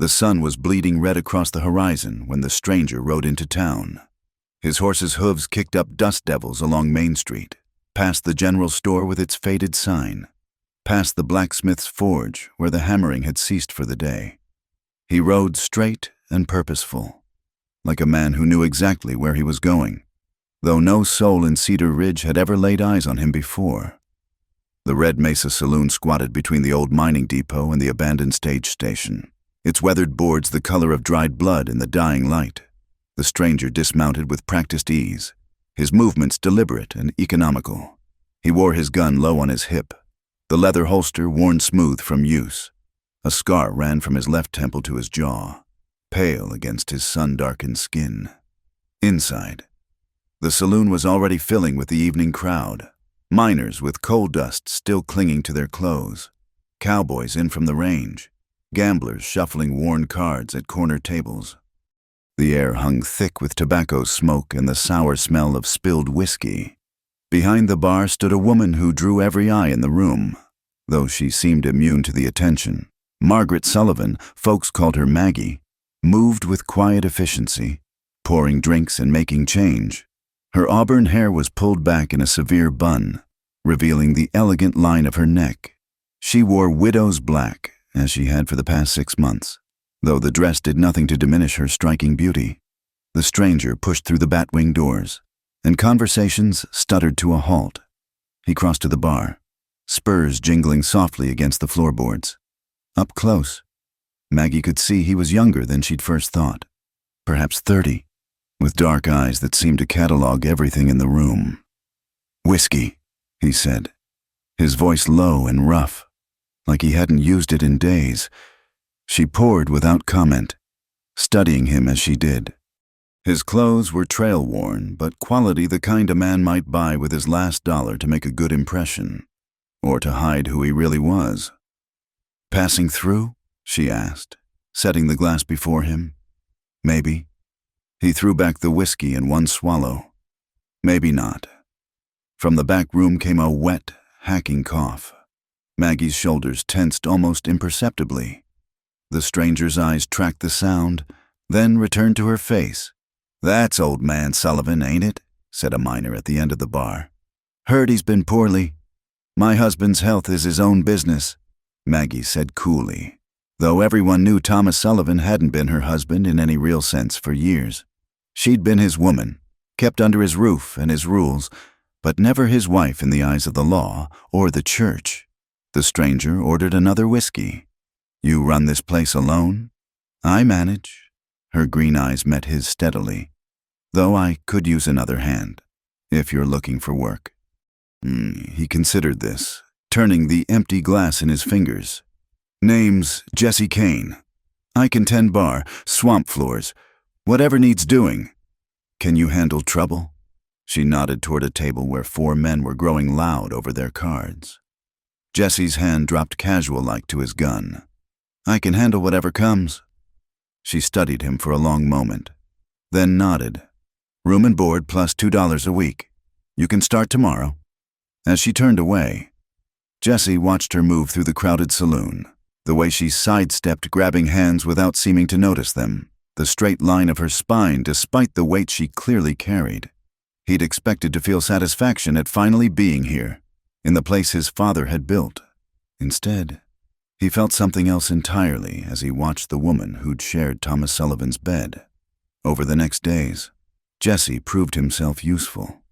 The sun was bleeding red across the horizon when the stranger rode into town. His horse's hooves kicked up dust devils along Main Street, past the general store with its faded sign, past the blacksmith's forge where the hammering had ceased for the day. He rode straight and purposeful, like a man who knew exactly where he was going, though no soul in Cedar Ridge had ever laid eyes on him before. The Red Mesa Saloon squatted between the old mining depot and the abandoned stage station, its weathered boards the color of dried blood in the dying light. The stranger dismounted with practiced ease, his movements deliberate and economical. He wore his gun low on his hip, the leather holster worn smooth from use. A scar ran from his left temple to his jaw, pale against his sun-darkened skin. Inside, the saloon was already filling with the evening crowd, miners with coal dust still clinging to their clothes, cowboys in from the range, gamblers shuffling worn cards at corner tables. The air hung thick with tobacco smoke and the sour smell of spilled whiskey. Behind the bar stood a woman who drew every eye in the room, though she seemed immune to the attention. Margaret Sullivan, folks called her Maggie, moved with quiet efficiency, pouring drinks and making change. Her auburn hair was pulled back in a severe bun, revealing the elegant line of her neck. She wore widow's black, as she had for the past 6 months, though the dress did nothing to diminish her striking beauty. The stranger pushed through the batwing doors, and conversations stuttered to a halt. He crossed to the bar, spurs jingling softly against the floorboards. Up close, Maggie could see he was younger than she'd first thought, perhaps 30, with dark eyes that seemed to catalog everything in the room. "Whiskey," he said, his voice low and rough, like he hadn't used it in days. She poured without comment, studying him as she did. His clothes were trail-worn, but quality the kind a man might buy with his last dollar to make a good impression, or to hide who he really was. "Passing through?" she asked, setting the glass before him. "Maybe." He threw back the whiskey in one swallow. "Maybe not." From the back room came a wet, hacking cough. Maggie's shoulders tensed almost imperceptibly. The stranger's eyes tracked the sound, then returned to her face. "That's old man Sullivan, ain't it?" said a miner at the end of the bar. "Heard he's been poorly. My husband's health is his own business," Maggie said coolly, though everyone knew Thomas Sullivan hadn't been her husband in any real sense for years. She'd been his woman, kept under his roof and his rules, but never his wife in the eyes of the law or the church. The stranger ordered another whiskey. "You run this place alone?" "I manage." Her green eyes met his steadily. "Though I could use another hand, if you're looking for work." He considered this, turning the empty glass in his fingers. "Name's Jesse Kane. I can tend bar, swamp floors, whatever needs doing. Can you handle trouble?" She nodded toward a table where 4 men were growing loud over their cards. Jesse's hand dropped casual-like to his gun. "I can handle whatever comes." She studied him for a long moment, then nodded. "Room and board plus $2 a week. You can start tomorrow." As she turned away, Jesse watched her move through the crowded saloon, the way she sidestepped, grabbing hands without seeming to notice them, the straight line of her spine despite the weight she clearly carried. He'd expected to feel satisfaction at finally being here, in the place his father had built. Instead, he felt something else entirely as he watched the woman who'd shared Thomas Sullivan's bed. Over the next days, Jesse proved himself useful.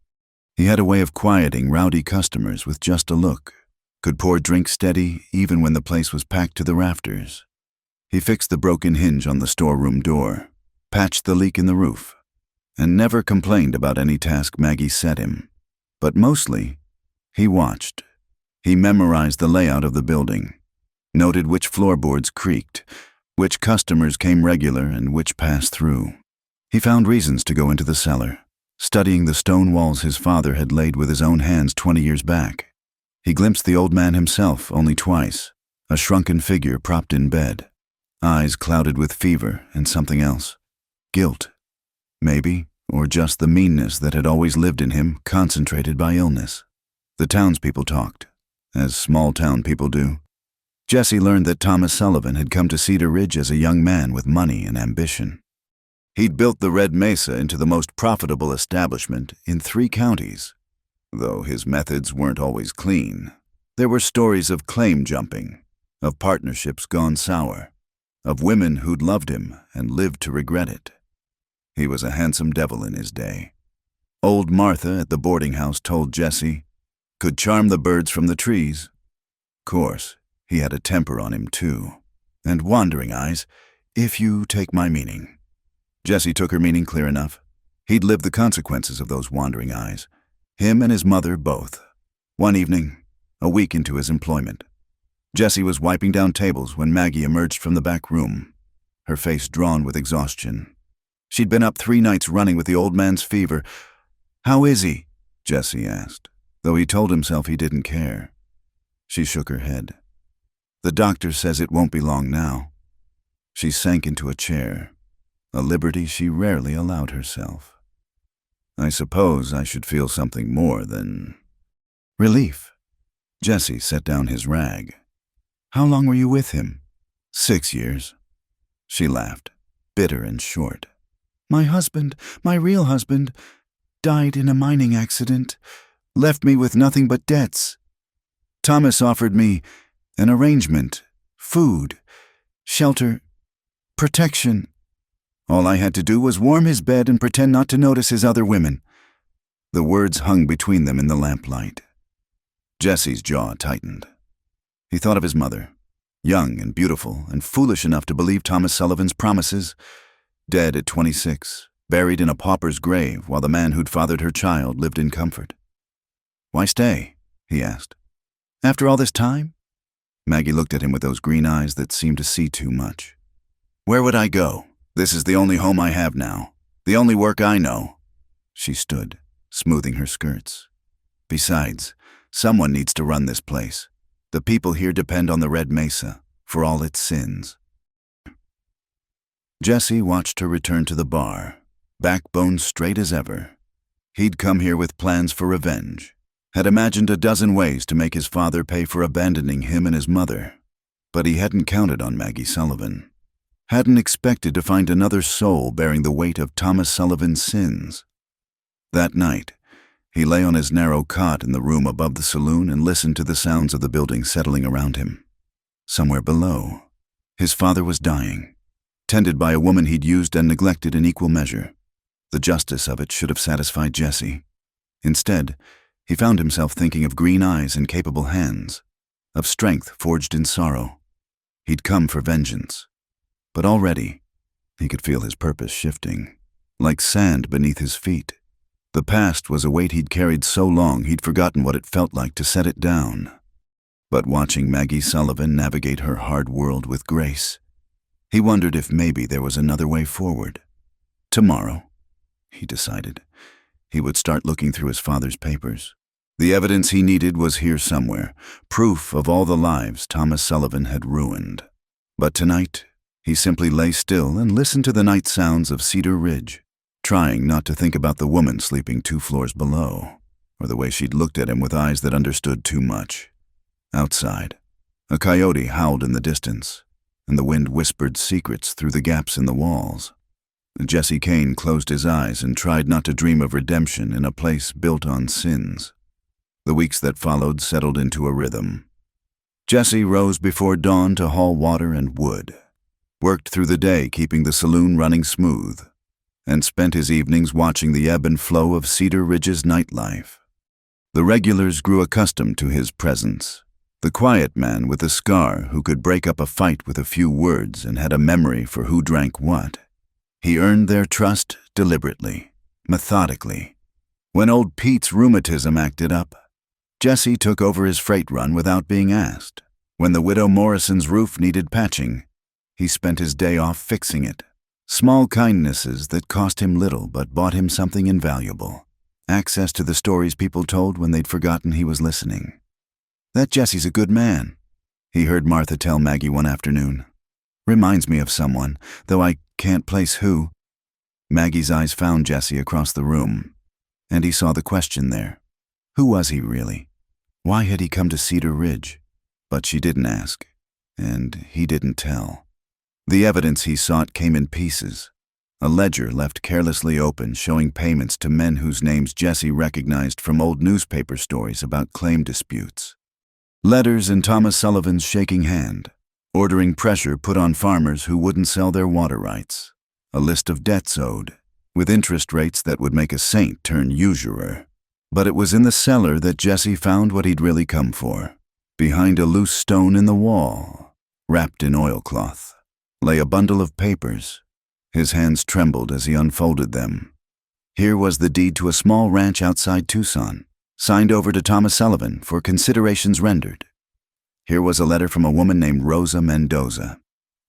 He had a way of quieting rowdy customers with just a look, could pour drinks steady even when the place was packed to the rafters. He fixed the broken hinge on the storeroom door, patched the leak in the roof, and never complained about any task Maggie set him. But mostly, he watched. He memorized the layout of the building, noted which floorboards creaked, which customers came regular and which passed through. He found reasons to go into the cellar, studying the stone walls his father had laid with his own hands 20 years back. He glimpsed the old man himself only twice, a shrunken figure propped in bed, eyes clouded with fever and something else. Guilt, maybe, or just the meanness that had always lived in him, concentrated by illness. The townspeople talked, as small-town people do. Jesse learned that Thomas Sullivan had come to Cedar Ridge as a young man with money and ambition. He'd built the Red Mesa into the most profitable establishment in 3 counties. Though his methods weren't always clean, there were stories of claim jumping, of partnerships gone sour, of women who'd loved him and lived to regret it. He was a handsome devil in his day. Old Martha at the boarding house told Jesse, could charm the birds from the trees. Of course, he had a temper on him too, and wandering eyes, if you take my meaning. Jesse took her meaning clear enough. He'd lived the consequences of those wandering eyes. Him and his mother both. One evening, a week into his employment, Jesse was wiping down tables when Maggie emerged from the back room, her face drawn with exhaustion. She'd been up 3 nights running with the old man's fever. "How is he?" Jesse asked, though he told himself he didn't care. She shook her head. "The doctor says it won't be long now." She sank into a chair, a liberty she rarely allowed herself. "I suppose I should feel something more than relief." Jesse set down his rag. "How long were you with him?" 6 years. She laughed, bitter and short. "My husband, my real husband, died in a mining accident, left me with nothing but debts. Thomas offered me an arrangement, food, shelter, protection. All I had to do was warm his bed and pretend not to notice his other women." The words hung between them in the lamplight. Jesse's jaw tightened. He thought of his mother, young and beautiful and foolish enough to believe Thomas Sullivan's promises, dead at 26, buried in a pauper's grave while the man who'd fathered her child lived in comfort. "Why stay?" he asked. "After all this time?" Maggie looked at him with those green eyes that seemed to see too much. "Where would I go? This is the only home I have now, the only work I know." She stood, smoothing her skirts. "Besides, someone needs to run this place. The people here depend on the Red Mesa, for all its sins." Jesse watched her return to the bar, backbone straight as ever. He'd come here with plans for revenge, had imagined a dozen ways to make his father pay for abandoning him and his mother. But he hadn't counted on Maggie Sullivan. Hadn't expected to find another soul bearing the weight of Thomas Sullivan's sins. That night, he lay on his narrow cot in the room above the saloon and listened to the sounds of the building settling around him. Somewhere below, his father was dying, tended by a woman he'd used and neglected in equal measure. The justice of it should have satisfied Jesse. Instead, he found himself thinking of green eyes and capable hands, of strength forged in sorrow. He'd come for vengeance. But already, he could feel his purpose shifting, like sand beneath his feet. The past was a weight he'd carried so long he'd forgotten what it felt like to set it down. But watching Maggie Sullivan navigate her hard world with grace, he wondered if maybe there was another way forward. Tomorrow, he decided, he would start looking through his father's papers. The evidence he needed was here somewhere, proof of all the lives Thomas Sullivan had ruined. But tonight, he simply lay still and listened to the night sounds of Cedar Ridge, trying not to think about the woman sleeping 2 floors below, or the way she'd looked at him with eyes that understood too much. Outside, a coyote howled in the distance, and the wind whispered secrets through the gaps in the walls. Jesse Kane closed his eyes and tried not to dream of redemption in a place built on sins. The weeks that followed settled into a rhythm. Jesse rose before dawn to haul water and wood, worked through the day keeping the saloon running smooth, and spent his evenings watching the ebb and flow of Cedar Ridge's nightlife. The regulars grew accustomed to his presence, the quiet man with a scar who could break up a fight with a few words and had a memory for who drank what. He earned their trust deliberately, methodically. When old Pete's rheumatism acted up, Jesse took over his freight run without being asked. When the widow Morrison's roof needed patching, he spent his day off fixing it. Small kindnesses that cost him little but bought him something invaluable. Access to the stories people told when they'd forgotten he was listening. "That Jesse's a good man," he heard Martha tell Maggie one afternoon. "Reminds me of someone, though I can't place who." Maggie's eyes found Jesse across the room, and he saw the question there. Who was he really? Why had he come to Cedar Ridge? But she didn't ask. and he didn't tell. The evidence he sought came in pieces. A ledger left carelessly open showing payments to men whose names Jesse recognized from old newspaper stories about claim disputes. Letters in Thomas Sullivan's shaking hand, ordering pressure put on farmers who wouldn't sell their water rights. A list of debts owed, with interest rates that would make a saint turn usurer. But it was in the cellar that Jesse found what he'd really come for. Behind a loose stone in the wall, wrapped in oilcloth, lay a bundle of papers. His hands trembled as he unfolded them. Here was the deed to a small ranch outside Tucson, signed over to Thomas Sullivan for considerations rendered. Here was a letter from a woman named Rosa Mendoza,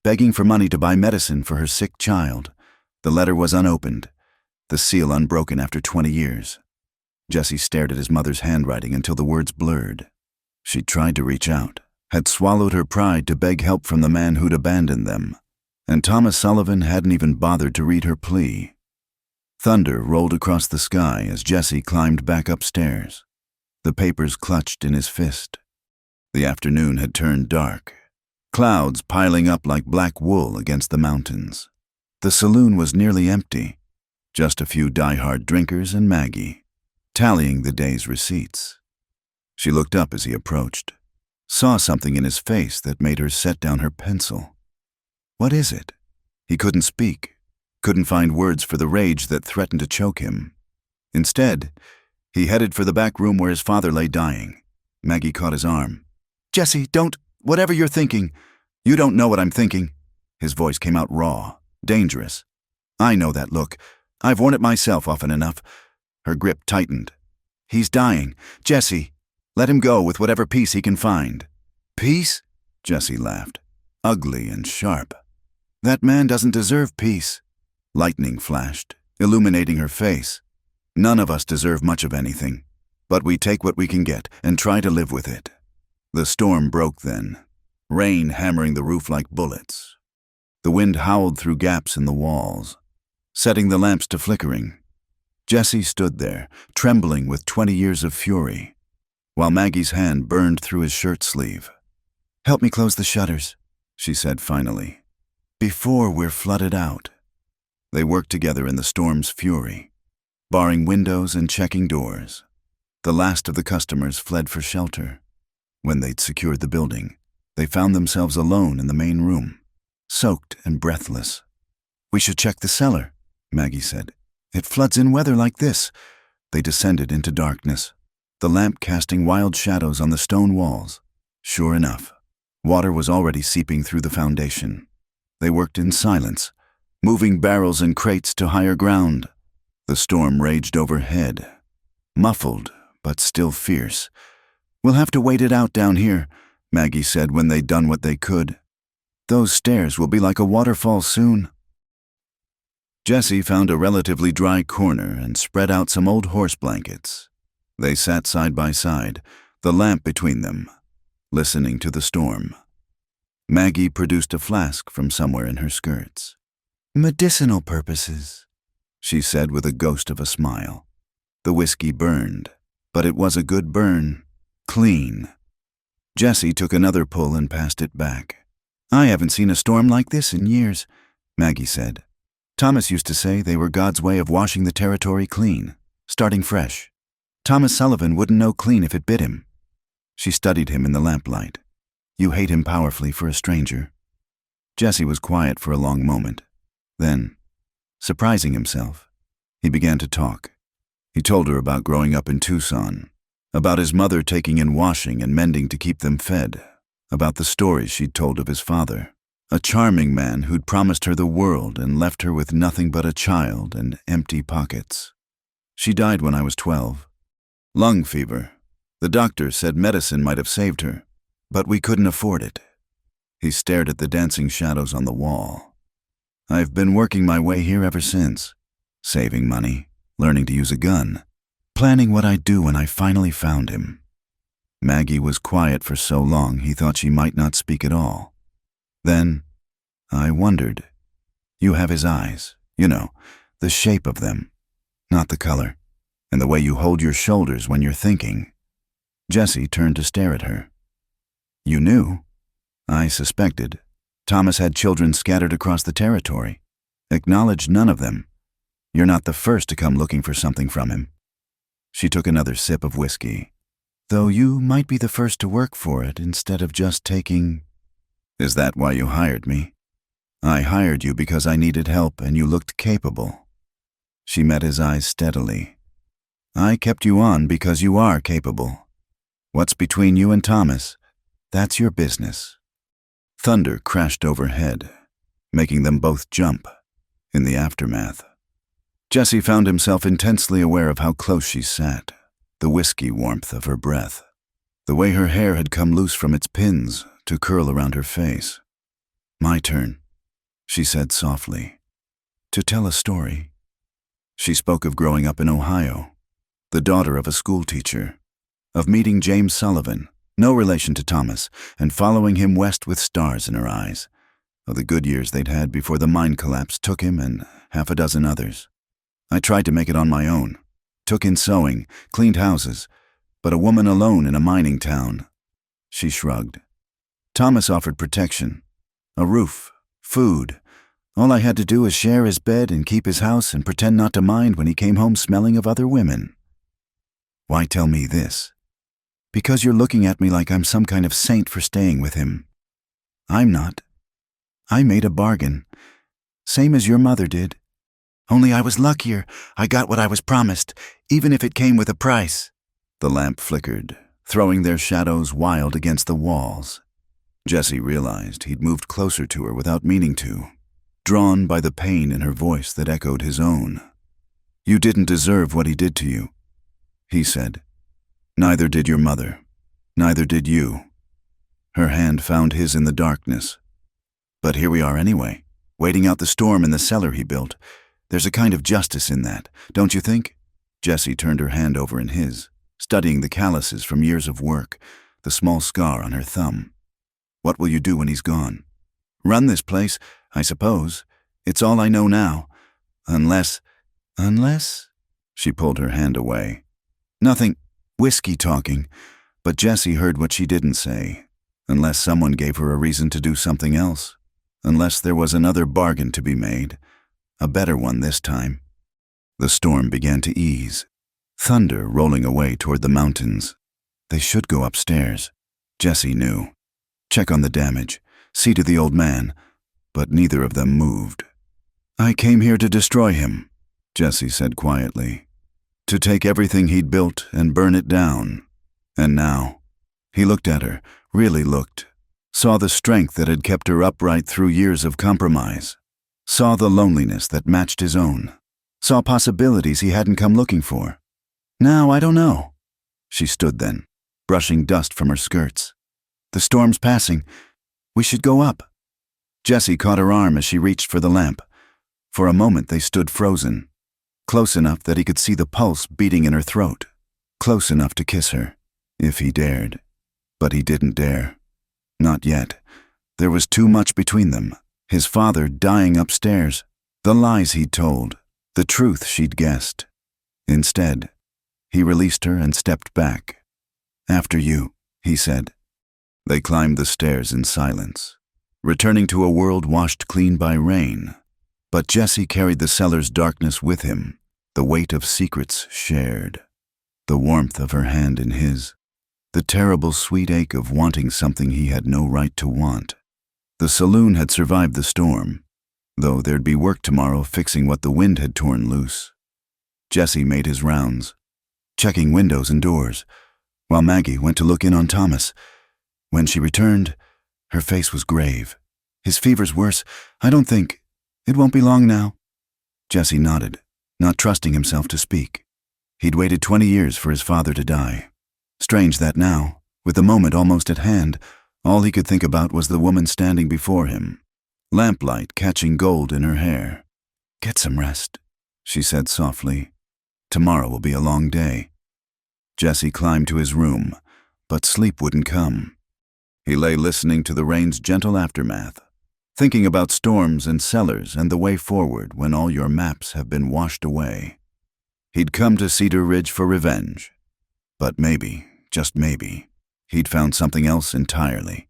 begging for money to buy medicine for her sick child. The letter was unopened, the seal unbroken after 20 years. Jesse stared at his mother's handwriting until the words blurred. She'd tried to reach out, had swallowed her pride to beg help from the man who'd abandoned them, and Thomas Sullivan hadn't even bothered to read her plea. Thunder rolled across the sky as Jesse climbed back upstairs, the papers clutched in his fist. The afternoon had turned dark, clouds piling up like black wool against the mountains. The saloon was nearly empty, just a few die-hard drinkers and Maggie, tallying the day's receipts. She looked up as he approached, saw something in his face that made her set down her pencil. What is it? He couldn't speak, couldn't find words for the rage that threatened to choke him. Instead, he headed for the back room where his father lay dying. Maggie caught his arm. "Jesse, don't, whatever you're thinking. You don't know what I'm thinking." His voice came out raw, dangerous. "I know that look. I've worn it myself often enough." Her grip tightened. "He's dying. Jesse, let him go with whatever peace he can find." "Peace?" Jesse laughed, ugly and sharp. "That man doesn't deserve peace." Lightning flashed, illuminating her face. "None of us deserve much of anything, but we take what we can get and try to live with it." The storm broke then, rain hammering the roof like bullets. The wind howled through gaps in the walls, setting the lamps to flickering. Jesse stood there, trembling with 20 years of fury, while Maggie's hand burned through his shirt sleeve. "Help me close the shutters," she said finally, "before we're flooded out." They worked together in the storm's fury, barring windows and checking doors. The last of the customers fled for shelter. When they'd secured the building, they found themselves alone in the main room, soaked and breathless. "We should check the cellar," Maggie said. "It floods in weather like this." They descended into darkness, the lamp casting wild shadows on the stone walls. Sure enough, water was already seeping through the foundation. They worked in silence, moving barrels and crates to higher ground. The storm raged overhead, muffled but still fierce. "We'll have to wait it out down here," Maggie said when they'd done what they could. "Those stairs will be like a waterfall soon." Jesse found a relatively dry corner and spread out some old horse blankets. They sat side by side, the lamp between them, listening to the storm. Maggie produced a flask from somewhere in her skirts. "Medicinal purposes," she said with a ghost of a smile. The whiskey burned, but it was a good burn, clean. Jesse took another pull and passed it back. "I haven't seen a storm like this in years," Maggie said. "Thomas used to say they were God's way of washing the territory clean, starting fresh. Thomas Sullivan wouldn't know clean if it bit him." She studied him in the lamplight. "You hate him powerfully for a stranger." Jesse was quiet for a long moment. Then, surprising himself, he began to talk. He told her about growing up in Tucson, about his mother taking in washing and mending to keep them fed, about the stories she'd told of his father, a charming man who'd promised her the world and left her with nothing but a child and empty pockets. "She died when I was 12. Lung fever. The doctor said medicine might have saved her, but we couldn't afford it." He stared at the dancing shadows on the wall. "I've been working my way here ever since, saving money, learning to use a gun, planning what I'd do when I finally found him." Maggie was quiet for so long he thought she might not speak at all. Then, "I wondered. You have his eyes, you know, the shape of them, not the color, and the way you hold your shoulders when you're thinking." Jesse turned to stare at her. "You knew?" I suspected. Thomas had children scattered across the territory. Acknowledged none of them. You're not the first to come looking for something from him. She took another sip of whiskey. Though you might be the first to work for it instead of just taking... Is that why you hired me? I hired you because I needed help and you looked capable. She met his eyes steadily. I kept you on because you are capable. What's between you and Thomas? That's your business. Thunder crashed overhead, making them both jump. In the aftermath, Jesse found himself intensely aware of how close she sat, the whiskey warmth of her breath, the way her hair had come loose from its pins to curl around her face. My turn, she said softly, to tell a story. She spoke of growing up in Ohio, the daughter of a schoolteacher, of meeting James Sullivan, no relation to Thomas, and following him west with stars in her eyes, of the good years they'd had before the mine collapse took him and half a dozen others. I tried to make it on my own, took in sewing, cleaned houses, but a woman alone in a mining town. She shrugged. Thomas offered protection, a roof, food. All I had to do was share his bed and keep his house and pretend not to mind when he came home smelling of other women. Why tell me this? Because you're looking at me like I'm some kind of saint for staying with him. I'm not. I made a bargain, same as your mother did. Only I was luckier. I got what I was promised, even if it came with a price. The lamp flickered, throwing their shadows wild against the walls. Jesse realized he'd moved closer to her without meaning to, drawn by the pain in her voice that echoed his own. You didn't deserve what he did to you, he said. Neither did your mother. Neither did you. Her hand found his in the darkness. But here we are anyway, waiting out the storm in the cellar he built. There's a kind of justice in that, don't you think? Jessie turned her hand over in his, studying the calluses from years of work, the small scar on her thumb. What will you do when he's gone? Run this place, I suppose. It's all I know now. Unless... She pulled her hand away. Nothing, whiskey talking, but Jessie heard what she didn't say. Unless someone gave her a reason to do something else. Unless there was another bargain to be made. A better one this time. The storm began to ease. Thunder rolling away toward the mountains. They should go upstairs. Jessie knew. Check on the damage. See to the old man. But neither of them moved. I came here to destroy him, Jessie said quietly. To take everything he'd built and burn it down. And now, he looked at her, really looked. Saw the strength that had kept her upright through years of compromise. Saw the loneliness that matched his own. Saw possibilities he hadn't come looking for. Now I don't know. She stood then, brushing dust from her skirts. The storm's passing. We should go up. Jessie caught her arm as she reached for the lamp. For a moment they stood frozen, close enough that he could see the pulse beating in her throat, close enough to kiss her, if he dared. But he didn't dare. Not yet. There was too much between them. His father dying upstairs, the lies he'd told, the truth she'd guessed. Instead, he released her and stepped back. After you, he said. They climbed the stairs in silence, returning to a world washed clean by rain. But Jessie carried the cellar's darkness with him, the weight of secrets shared, the warmth of her hand in his, the terrible sweet ache of wanting something he had no right to want. The saloon had survived the storm, though there'd be work tomorrow fixing what the wind had torn loose. Jessie made his rounds, checking windows and doors, while Maggie went to look in on Thomas. When she returned, her face was grave. His fever's worse. I don't think... It won't be long now. Jessie nodded, not trusting himself to speak. He'd waited 20 years for his father to die. Strange that now, with the moment almost at hand, all he could think about was the woman standing before him, lamplight catching gold in her hair. Get some rest, she said softly. Tomorrow will be a long day. Jessie climbed to his room, but sleep wouldn't come. He lay listening to the rain's gentle aftermath, thinking about storms and cellars and the way forward when all your maps have been washed away. He'd come to Cedar Ridge for revenge. But maybe, just maybe, he'd found something else entirely.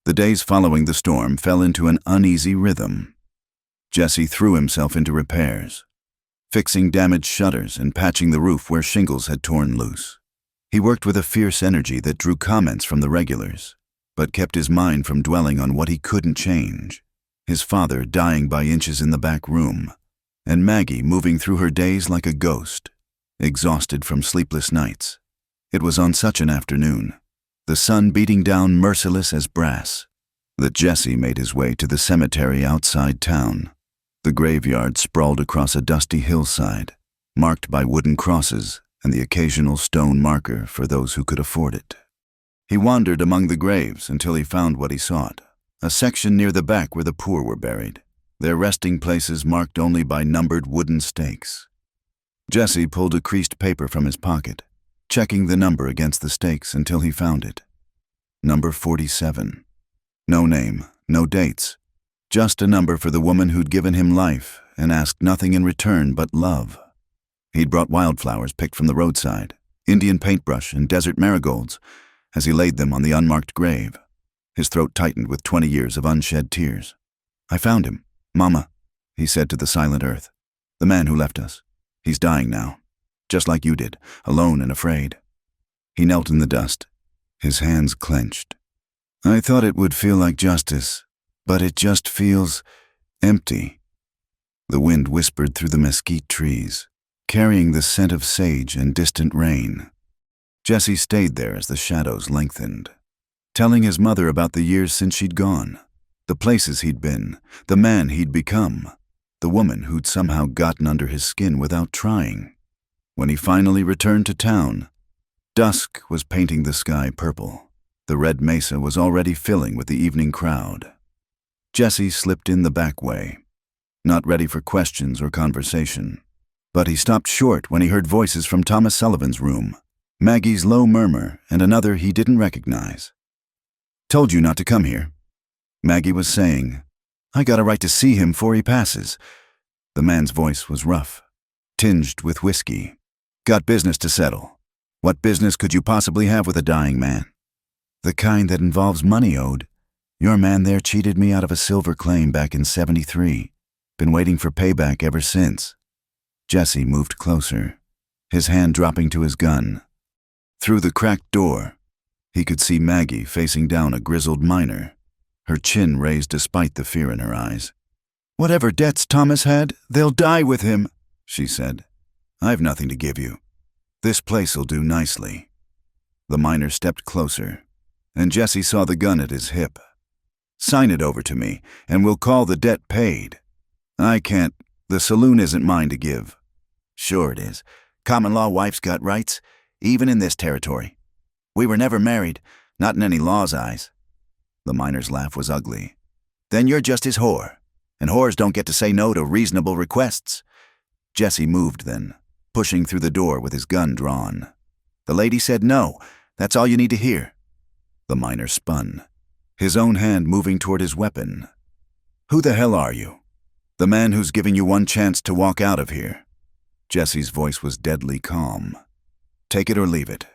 The days following the storm fell into an uneasy rhythm. Jesse threw himself into repairs, fixing damaged shutters and patching the roof where shingles had torn loose. He worked with a fierce energy that drew comments from the regulars, but kept his mind from dwelling on what he couldn't change. His father dying by inches in the back room, and Maggie moving through her days like a ghost, exhausted from sleepless nights. It was on such an afternoon, the sun beating down merciless as brass, that Jesse made his way to the cemetery outside town. The graveyard sprawled across a dusty hillside, marked by wooden crosses and the occasional stone marker for those who could afford it. He wandered among the graves until he found what he sought, a section near the back where the poor were buried, their resting places marked only by numbered wooden stakes. Jesse pulled a creased paper from his pocket, checking the number against the stakes until he found it. Number 47. No name, no dates, just a number for the woman who'd given him life and asked nothing in return but love. He'd brought wildflowers picked from the roadside, Indian paintbrush and desert marigolds, as he laid them on the unmarked grave. His throat tightened with 20 years of unshed tears. "I found him, Mama," he said to the silent earth. "The man who left us. He's dying now, just like you did, alone and afraid." He knelt in the dust, his hands clenched. "I thought it would feel like justice, but it just feels empty." The wind whispered through the mesquite trees, carrying the scent of sage and distant rain. Jesse stayed there as the shadows lengthened, telling his mother about the years since she'd gone, the places he'd been, the man he'd become, the woman who'd somehow gotten under his skin without trying. When he finally returned to town, dusk was painting the sky purple. The red mesa was already filling with the evening crowd. Jesse slipped in the back way, not ready for questions or conversation. But he stopped short when he heard voices from Thomas Sullivan's room, Maggie's low murmur and another he didn't recognize. "Told you not to come here," Maggie was saying. "I got a right to see him before he passes." The man's voice was rough, tinged with whiskey. "Got business to settle. What business could you possibly have with a dying man?" "The kind that involves money owed. Your man there cheated me out of a silver claim back in '73. Been waiting for payback ever since." Jesse moved closer, his hand dropping to his gun. Through the cracked door, he could see Maggie facing down a grizzled miner, her chin raised despite the fear in her eyes. "Whatever debts Thomas had, they'll die with him," she said. "I've nothing to give you. This place'll do nicely." The miner stepped closer, and Jesse saw the gun at his hip. "Sign it over to me, and we'll call the debt paid." "I can't. The saloon isn't mine to give." "Sure it is. Common law wife's got rights, even in this territory. We were never married, not in any law's eyes." The miner's laugh was ugly. "Then you're just his whore, and whores don't get to say no to reasonable requests." Jesse moved then, pushing through the door with his gun drawn. "The lady said no. That's all you need to hear." The miner spun, his own hand moving toward his weapon. "Who the hell are you?" "The man who's giving you one chance to walk out of here." Jesse's voice was deadly calm. "Take it or leave it."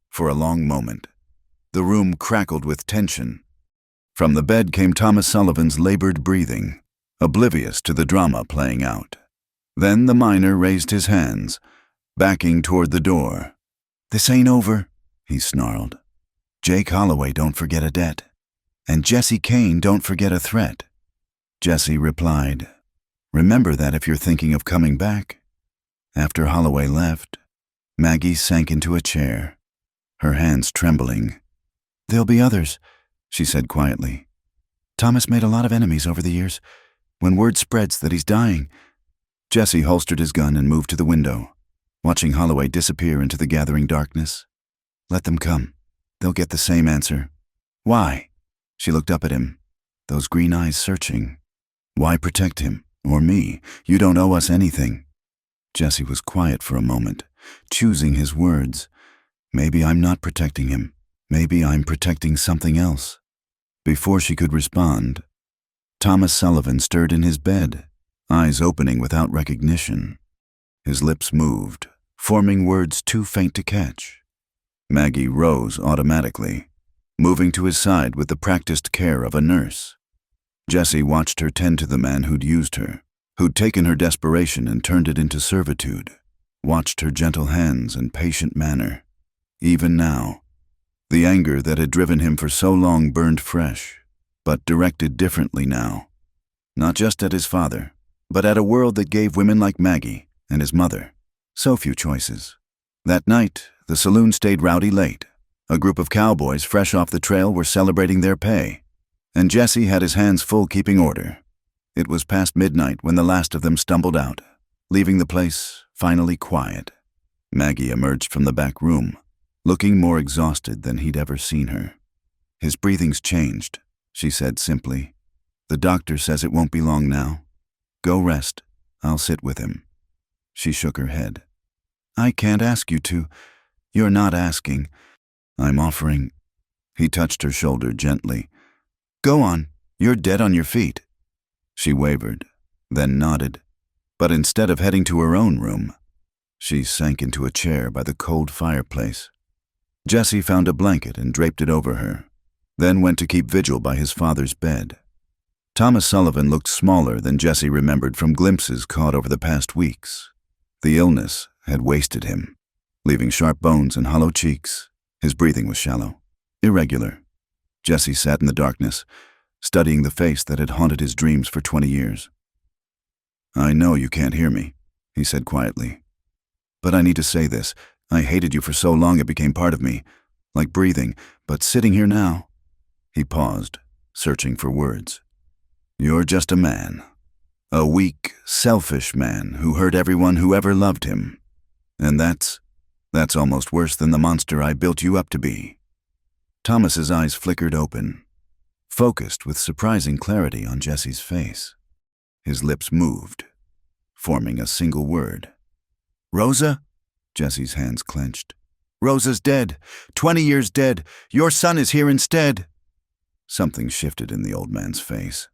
For a long moment, the room crackled with tension. From the bed came Thomas Sullivan's labored breathing, oblivious to the drama playing out. Then the miner raised his hands, backing toward the door. "This ain't over," he snarled. "Jake Holloway don't forget a debt, and Jesse Kane don't forget a threat." Jesse replied, "Remember that if you're thinking of coming back." After Holloway left, Maggie sank into a chair, her hands trembling. "There'll be others," she said quietly. "Thomas made a lot of enemies over the years. When word spreads that he's dying..." Jesse holstered his gun and moved to the window, watching Holloway disappear into the gathering darkness. "Let them come. They'll get the same answer." "Why?" She looked up at him, those green eyes searching. "Why protect him, or me? You don't owe us anything." Jesse was quiet for a moment, choosing his words. "Maybe I'm not protecting him. Maybe I'm protecting something else." Before she could respond, Thomas Sullivan stirred in his bed, eyes opening without recognition. His lips moved, forming words too faint to catch. Maggie rose automatically. moving to his side with the practiced care of a nurse. Jessie watched her tend to the man who'd used her, who'd taken her desperation and turned it into servitude, watched her gentle hands and patient manner. Even now, the anger that had driven him for so long burned fresh, but directed differently now. Not just at his father, but at a world that gave women like Maggie and his mother so few choices. That night, the saloon stayed rowdy late. A group of cowboys fresh off the trail were celebrating their pay, and Jesse had his hands full keeping order. It was past midnight when the last of them stumbled out, leaving the place finally quiet. Maggie emerged from the back room, looking more exhausted than he'd ever seen her. "His breathing's changed," she said simply. "The doctor says it won't be long now. Go rest. I'll sit with him." She shook her head. "I can't ask you to. You're not asking. I'm offering." He touched her shoulder gently. "Go on. You're dead on your feet." She wavered, then nodded. But instead of heading to her own room, she sank into a chair by the cold fireplace. Jesse found a blanket and draped it over her, then went to keep vigil by his father's bed. Thomas Sullivan looked smaller than Jesse remembered from glimpses caught over the past weeks. The illness had wasted him, leaving sharp bones and hollow cheeks. His breathing was shallow, irregular. Jesse sat in the darkness, studying the face that had haunted his dreams for 20 years. "I know you can't hear me," he said quietly. "But I need to say this. I hated you for so long it became part of me, like breathing, but sitting here now..." He paused, searching for words. "You're just a man. A weak, selfish man who hurt everyone who ever loved him. And that's almost worse than the monster I built you up to be." Thomas's eyes flickered open, focused with surprising clarity on Jesse's face. His lips moved, forming a single word. "Rosa?" Jesse's hands clenched. "Rosa's dead. 20 years dead. Your son is here instead." Something shifted in the old man's face.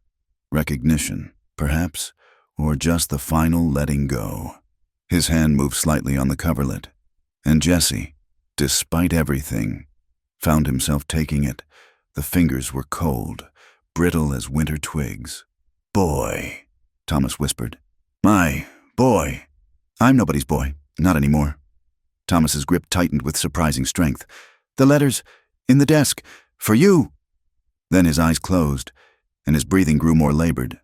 Recognition, perhaps, or just the final letting go. His hand moved slightly on the coverlet, and Jesse, despite everything, found himself taking it. The fingers were cold, brittle as winter twigs. "Boy," Thomas whispered. "My boy." "I'm nobody's boy, not anymore." Thomas's grip tightened with surprising strength. "The letters, in the desk, for you." Then his eyes closed, and his breathing grew more labored.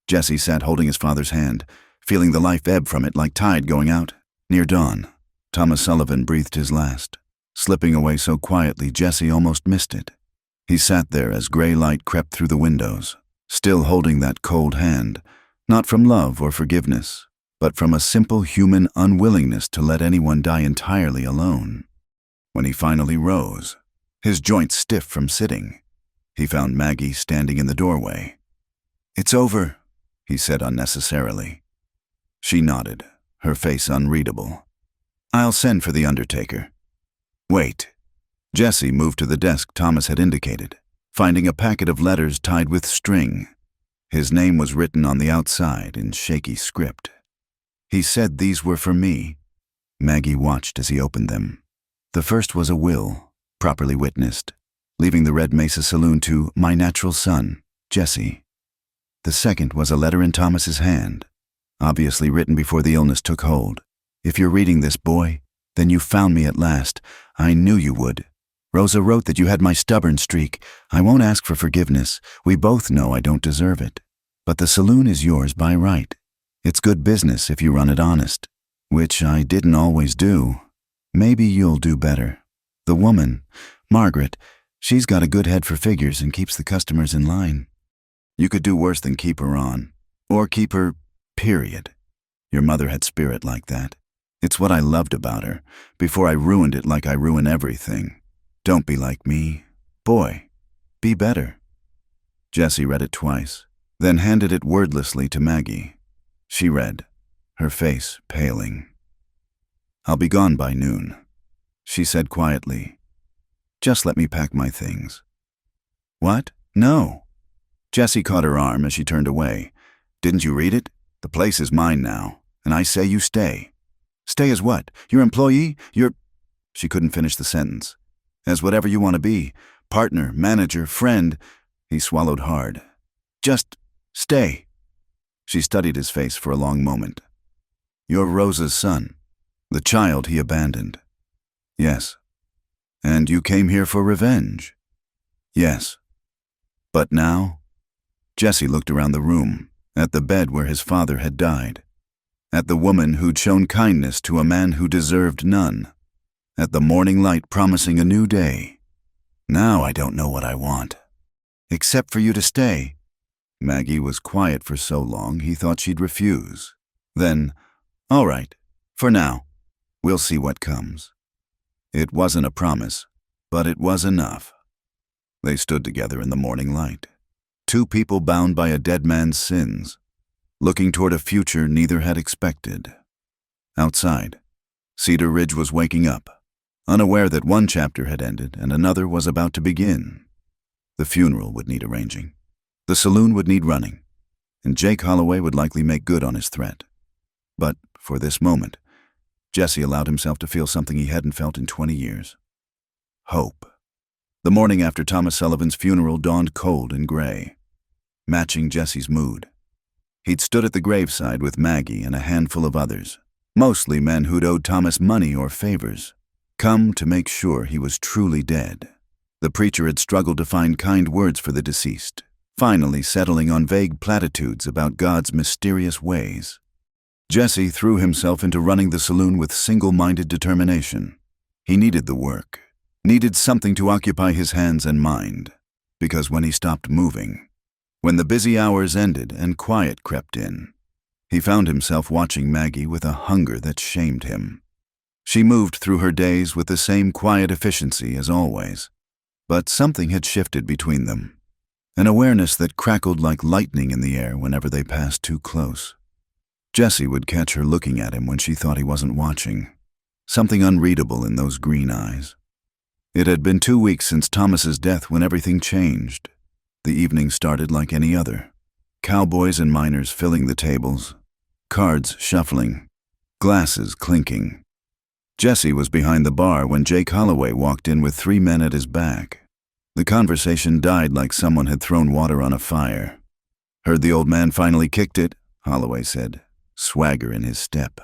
Jesse sat holding his father's hand, feeling the life ebb from it like tide going out. Near dawn, Thomas Sullivan breathed his last, slipping away so quietly Jesse almost missed it. He sat there as gray light crept through the windows, still holding that cold hand, not from love or forgiveness, but from a simple human unwillingness to let anyone die entirely alone. When he finally rose, his joints stiff from sitting, he found Maggie standing in the doorway. "It's over," he said unnecessarily. She nodded, her face unreadable. "I'll send for the undertaker." "Wait." Jesse moved to the desk Thomas had indicated, finding a packet of letters tied with string. His name was written on the outside in shaky script. "He said these were for me." Maggie watched as he opened them. The first was a will, properly witnessed, leaving the Red Mesa Saloon to "my natural son, Jesse." The second was a letter in Thomas's hand, obviously written before the illness took hold. "If you're reading this, boy, then you found me at last. I knew you would. Rosa wrote that you had my stubborn streak. I won't ask for forgiveness. We both know I don't deserve it. But the saloon is yours by right. It's good business if you run it honest, which I didn't always do. Maybe you'll do better. The woman, Margaret, she's got a good head for figures and keeps the customers in line. You could do worse than keep her on, or keep her, period. Your mother had spirit like that. It's what I loved about her, before I ruined it like I ruin everything. Don't be like me. Boy, be better." Jesse read it twice, then handed it wordlessly to Maggie. She read, her face paling. "I'll be gone by noon," she said quietly. "Just let me pack my things." "What? No." Jesse caught her arm as she turned away. "Didn't you read it? The place is mine now, and I say you stay." "Stay as what? Your employee? Your..." She couldn't finish the sentence. "As whatever you want to be, partner, manager, friend. He swallowed hard. Just stay. She studied his face for a long moment. You're Rosa's son, the child he abandoned. Yes. And you came here for revenge. Yes. But now? Jesse looked around the room, at the bed where his father had died, at the woman who'd shown kindness to a man who deserved none, at the morning light promising a new day. Now I don't know what I want. Except for you to stay. Maggie was quiet for so long he thought she'd refuse. Then, all right, for now. We'll see what comes. It wasn't a promise, but it was enough. They stood together in the morning light. Two people bound by a dead man's sins, looking toward a future neither had expected. Outside, Cedar Ridge was waking up, unaware that one chapter had ended and another was about to begin. The funeral would need arranging. The saloon would need running, and Jake Holloway would likely make good on his threat. But for this moment, Jesse allowed himself to feel something he hadn't felt in 20 years. Hope. The morning after Thomas Sullivan's funeral dawned cold and gray, matching Jesse's mood. He'd stood at the graveside with Maggie and a handful of others, mostly men who'd owed Thomas money or favors, come to make sure he was truly dead. The preacher had struggled to find kind words for the deceased, finally settling on vague platitudes about God's mysterious ways. Jesse threw himself into running the saloon with single-minded determination. He needed the work, needed something to occupy his hands and mind, because when he stopped moving, when the busy hours ended and quiet crept in, he found himself watching Maggie with a hunger that shamed him. She moved through her days with the same quiet efficiency as always, but something had shifted between them, an awareness that crackled like lightning in the air whenever they passed too close. Jesse would catch her looking at him when she thought he wasn't watching, something unreadable in those green eyes. It had been 2 weeks since Thomas's death when everything changed. The evening started like any other. Cowboys and miners filling the tables, cards shuffling, glasses clinking. Jesse was behind the bar when Jake Holloway walked in with 3 men at his back. The conversation died like someone had thrown water on a fire. Heard the old man finally kicked it, Holloway said, swagger in his step.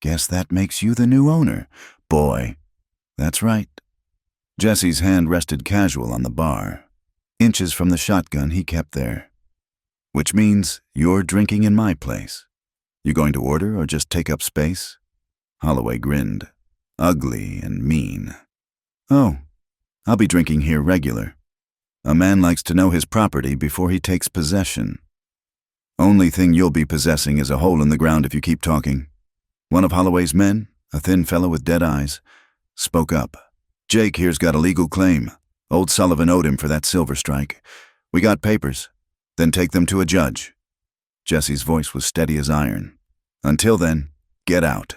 Guess that makes you the new owner, boy. That's right. Jesse's hand rested casual on the bar, inches from the shotgun he kept there. Which means you're drinking in my place. You going to order or just take up space? Holloway grinned, ugly and mean. Oh, I'll be drinking here regular. A man likes to know his property before he takes possession. Only thing you'll be possessing is a hole in the ground if you keep talking. One of Holloway's men, a thin fellow with dead eyes, spoke up. Jake here's got a legal claim. Old Sullivan owed him for that silver strike. We got papers. Then take them to a judge. Jesse's voice was steady as iron. Until then, get out.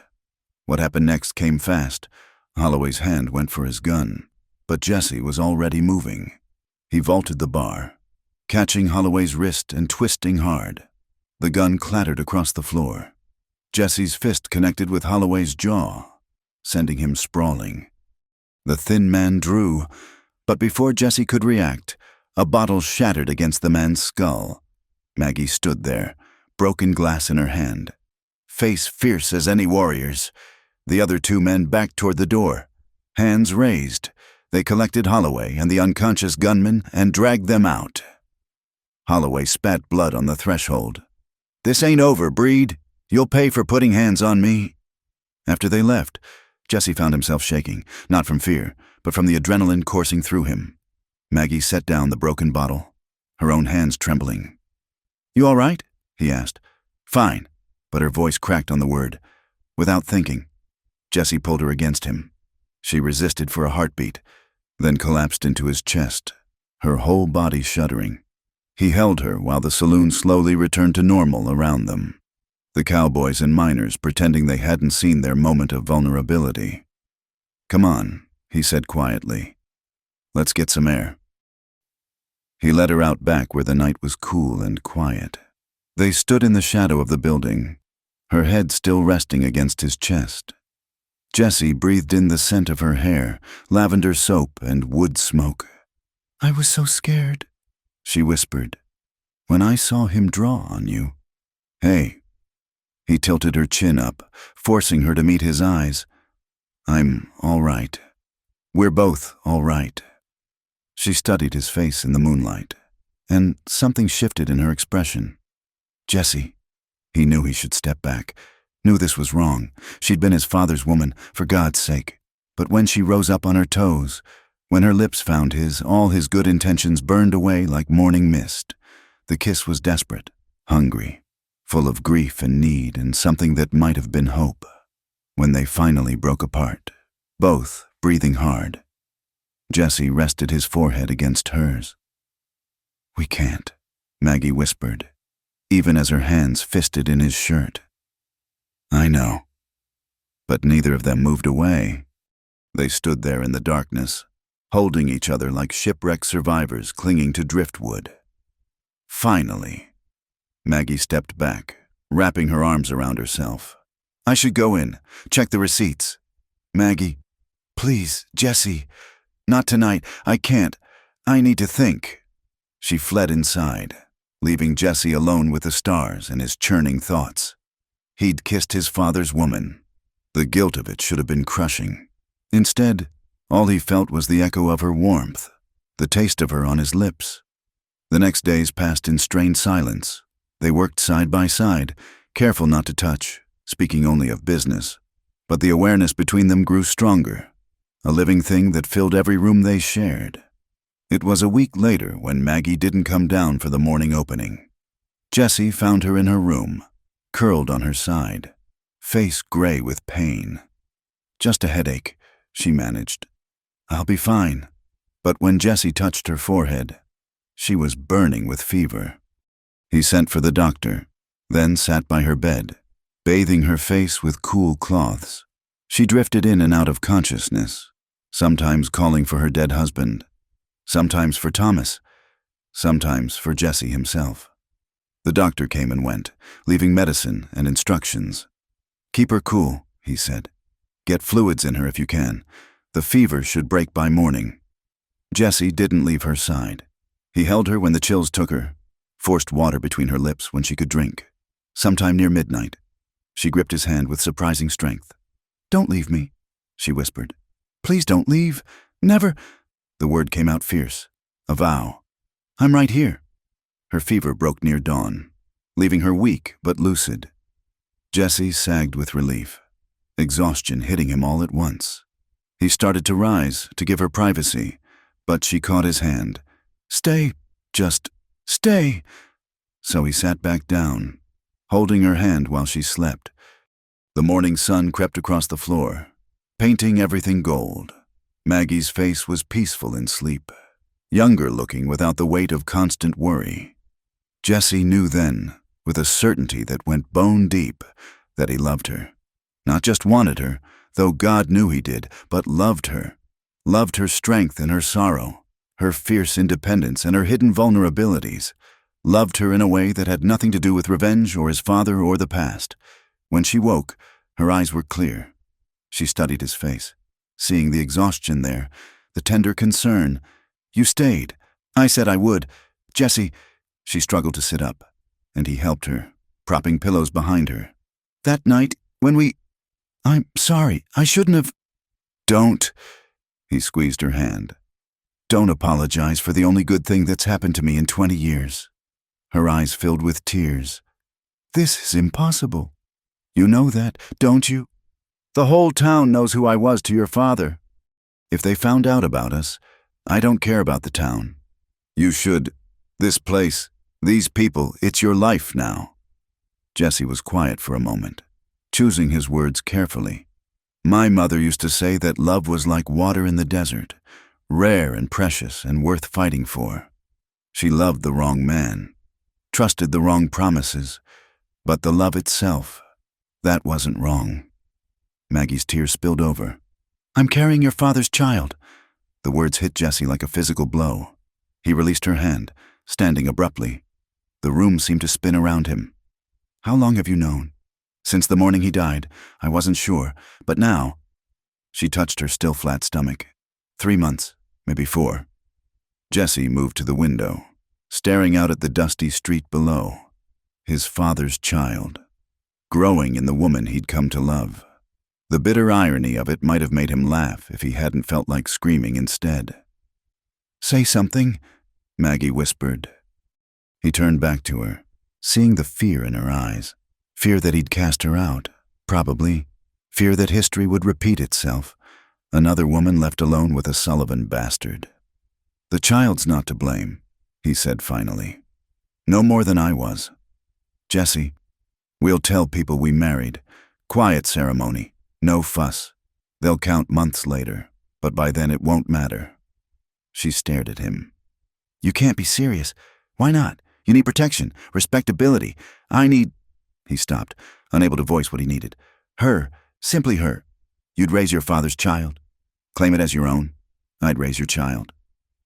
What happened next came fast. Holloway's hand went for his gun, but Jesse was already moving. He vaulted the bar, catching Holloway's wrist and twisting hard. The gun clattered across the floor. Jesse's fist connected with Holloway's jaw, sending him sprawling. The thin man drew, but before Jesse could react, a bottle shattered against the man's skull. Maggie stood there, broken glass in her hand, face fierce as any warrior's. The other 2 men backed toward the door, hands raised. They collected Holloway and the unconscious gunman and dragged them out. Holloway spat blood on the threshold. This ain't over, Breed. You'll pay for putting hands on me. After they left, Jesse found himself shaking, not from fear, but from the adrenaline coursing through him. Maggie set down the broken bottle, her own hands trembling. You all right? He asked. Fine, but her voice cracked on the word. Without thinking, Jesse pulled her against him. She resisted for a heartbeat, then collapsed into his chest, her whole body shuddering. He held her while the saloon slowly returned to normal around them, the cowboys and miners pretending they hadn't seen their moment of vulnerability. Come on, he said quietly. Let's get some air. He led her out back where the night was cool and quiet. They stood in the shadow of the building, her head still resting against his chest. Jesse breathed in the scent of her hair, lavender soap and wood smoke. I was so scared, she whispered, when I saw him draw on you. Hey. He tilted her chin up, forcing her to meet his eyes. I'm all right. We're both all right. She studied his face in the moonlight, and something shifted in her expression. Jesse. He knew he should step back, knew this was wrong. She'd been his father's woman, for God's sake. But when she rose up on her toes, when her lips found his, all his good intentions burned away like morning mist. The kiss was desperate, hungry, full of grief and need and something that might have been hope. When they finally broke apart, both breathing hard, Jesse rested his forehead against hers. We can't, Maggie whispered, even as her hands fisted in his shirt. I know. But neither of them moved away. They stood there in the darkness, holding each other like shipwrecked survivors clinging to driftwood. Finally, Maggie stepped back, wrapping her arms around herself. I should go in, check the receipts. Maggie, please, Jesse, not tonight. I can't. I need to think. She fled inside, leaving Jesse alone with the stars and his churning thoughts. He'd kissed his father's woman. The guilt of it should have been crushing. Instead, all he felt was the echo of her warmth, the taste of her on his lips. The next days passed in strained silence. They worked side by side, careful not to touch, speaking only of business. But the awareness between them grew stronger, a living thing that filled every room they shared. It was a week later when Maggie didn't come down for the morning opening. Jesse found her in her room, curled on her side, face gray with pain. Just a headache, she managed. I'll be fine. But when Jesse touched her forehead, she was burning with fever. He sent for the doctor, then sat by her bed, bathing her face with cool cloths. She drifted in and out of consciousness, sometimes calling for her dead husband, sometimes for Thomas, sometimes for Jesse himself. The doctor came and went, leaving medicine and instructions. Keep her cool, he said. Get fluids in her if you can. The fever should break by morning. Jesse didn't leave her side. He held her when the chills took her, forced water between her lips when she could drink. Sometime near midnight, she gripped his hand with surprising strength. Don't leave me, she whispered. Please don't leave. Never. The word came out fierce, a vow. I'm right here. Her fever broke near dawn, leaving her weak but lucid. Jesse sagged with relief, exhaustion hitting him all at once. He started to rise to give her privacy, but she caught his hand. Stay, just stay. So he sat back down, holding her hand while she slept. The morning sun crept across the floor, painting everything gold. Maggie's face was peaceful in sleep, younger looking without the weight of constant worry. Jesse knew then, with a certainty that went bone deep, that he loved her. Not just wanted her, though God knew he did, but loved her. Loved her strength and her sorrow, her fierce independence and her hidden vulnerabilities. Loved her in a way that had nothing to do with revenge or his father or the past. When she woke, her eyes were clear. She studied his face, seeing the exhaustion there, the tender concern. You stayed. I said I would. Jesse. She struggled to sit up, and he helped her, propping pillows behind her. That night, when I'm sorry, I shouldn't have. Don't. He squeezed her hand. Don't apologize for the only good thing that's happened to me in 20 years. Her eyes filled with tears. This is impossible. You know that, don't you? The whole town knows who I was to your father. If they found out about us, I don't care about the town. You should. This place, these people, it's your life now. Jesse was quiet for a moment, choosing his words carefully. My mother used to say that love was like water in the desert, rare and precious and worth fighting for. She loved the wrong man, trusted the wrong promises, but the love itself, that wasn't wrong. Maggie's tears spilled over. I'm carrying your father's child. The words hit Jesse like a physical blow. He released her hand, standing abruptly. The room seemed to spin around him. How long have you known? Since the morning he died. I wasn't sure, but now. She touched her still flat stomach. 3 months, maybe 4. Jesse moved to the window, staring out at the dusty street below. His father's child, growing in the woman he'd come to love. The bitter irony of it might have made him laugh if he hadn't felt like screaming instead. "Say something," Maggie whispered. He turned back to her, seeing the fear in her eyes. Fear that he'd cast her out, probably. Fear that history would repeat itself. Another woman left alone with a Sullivan bastard. "The child's not to blame," he said finally. "No more than I was. Jesse, we'll tell people we married. Quiet ceremony. No fuss. They'll count months later, but by then it won't matter." She stared at him. "You can't be serious. Why not? You need protection, respectability. I need—" He stopped, unable to voice what he needed. "Her. Simply her. You'd raise your father's child. Claim it as your own. I'd raise your child,"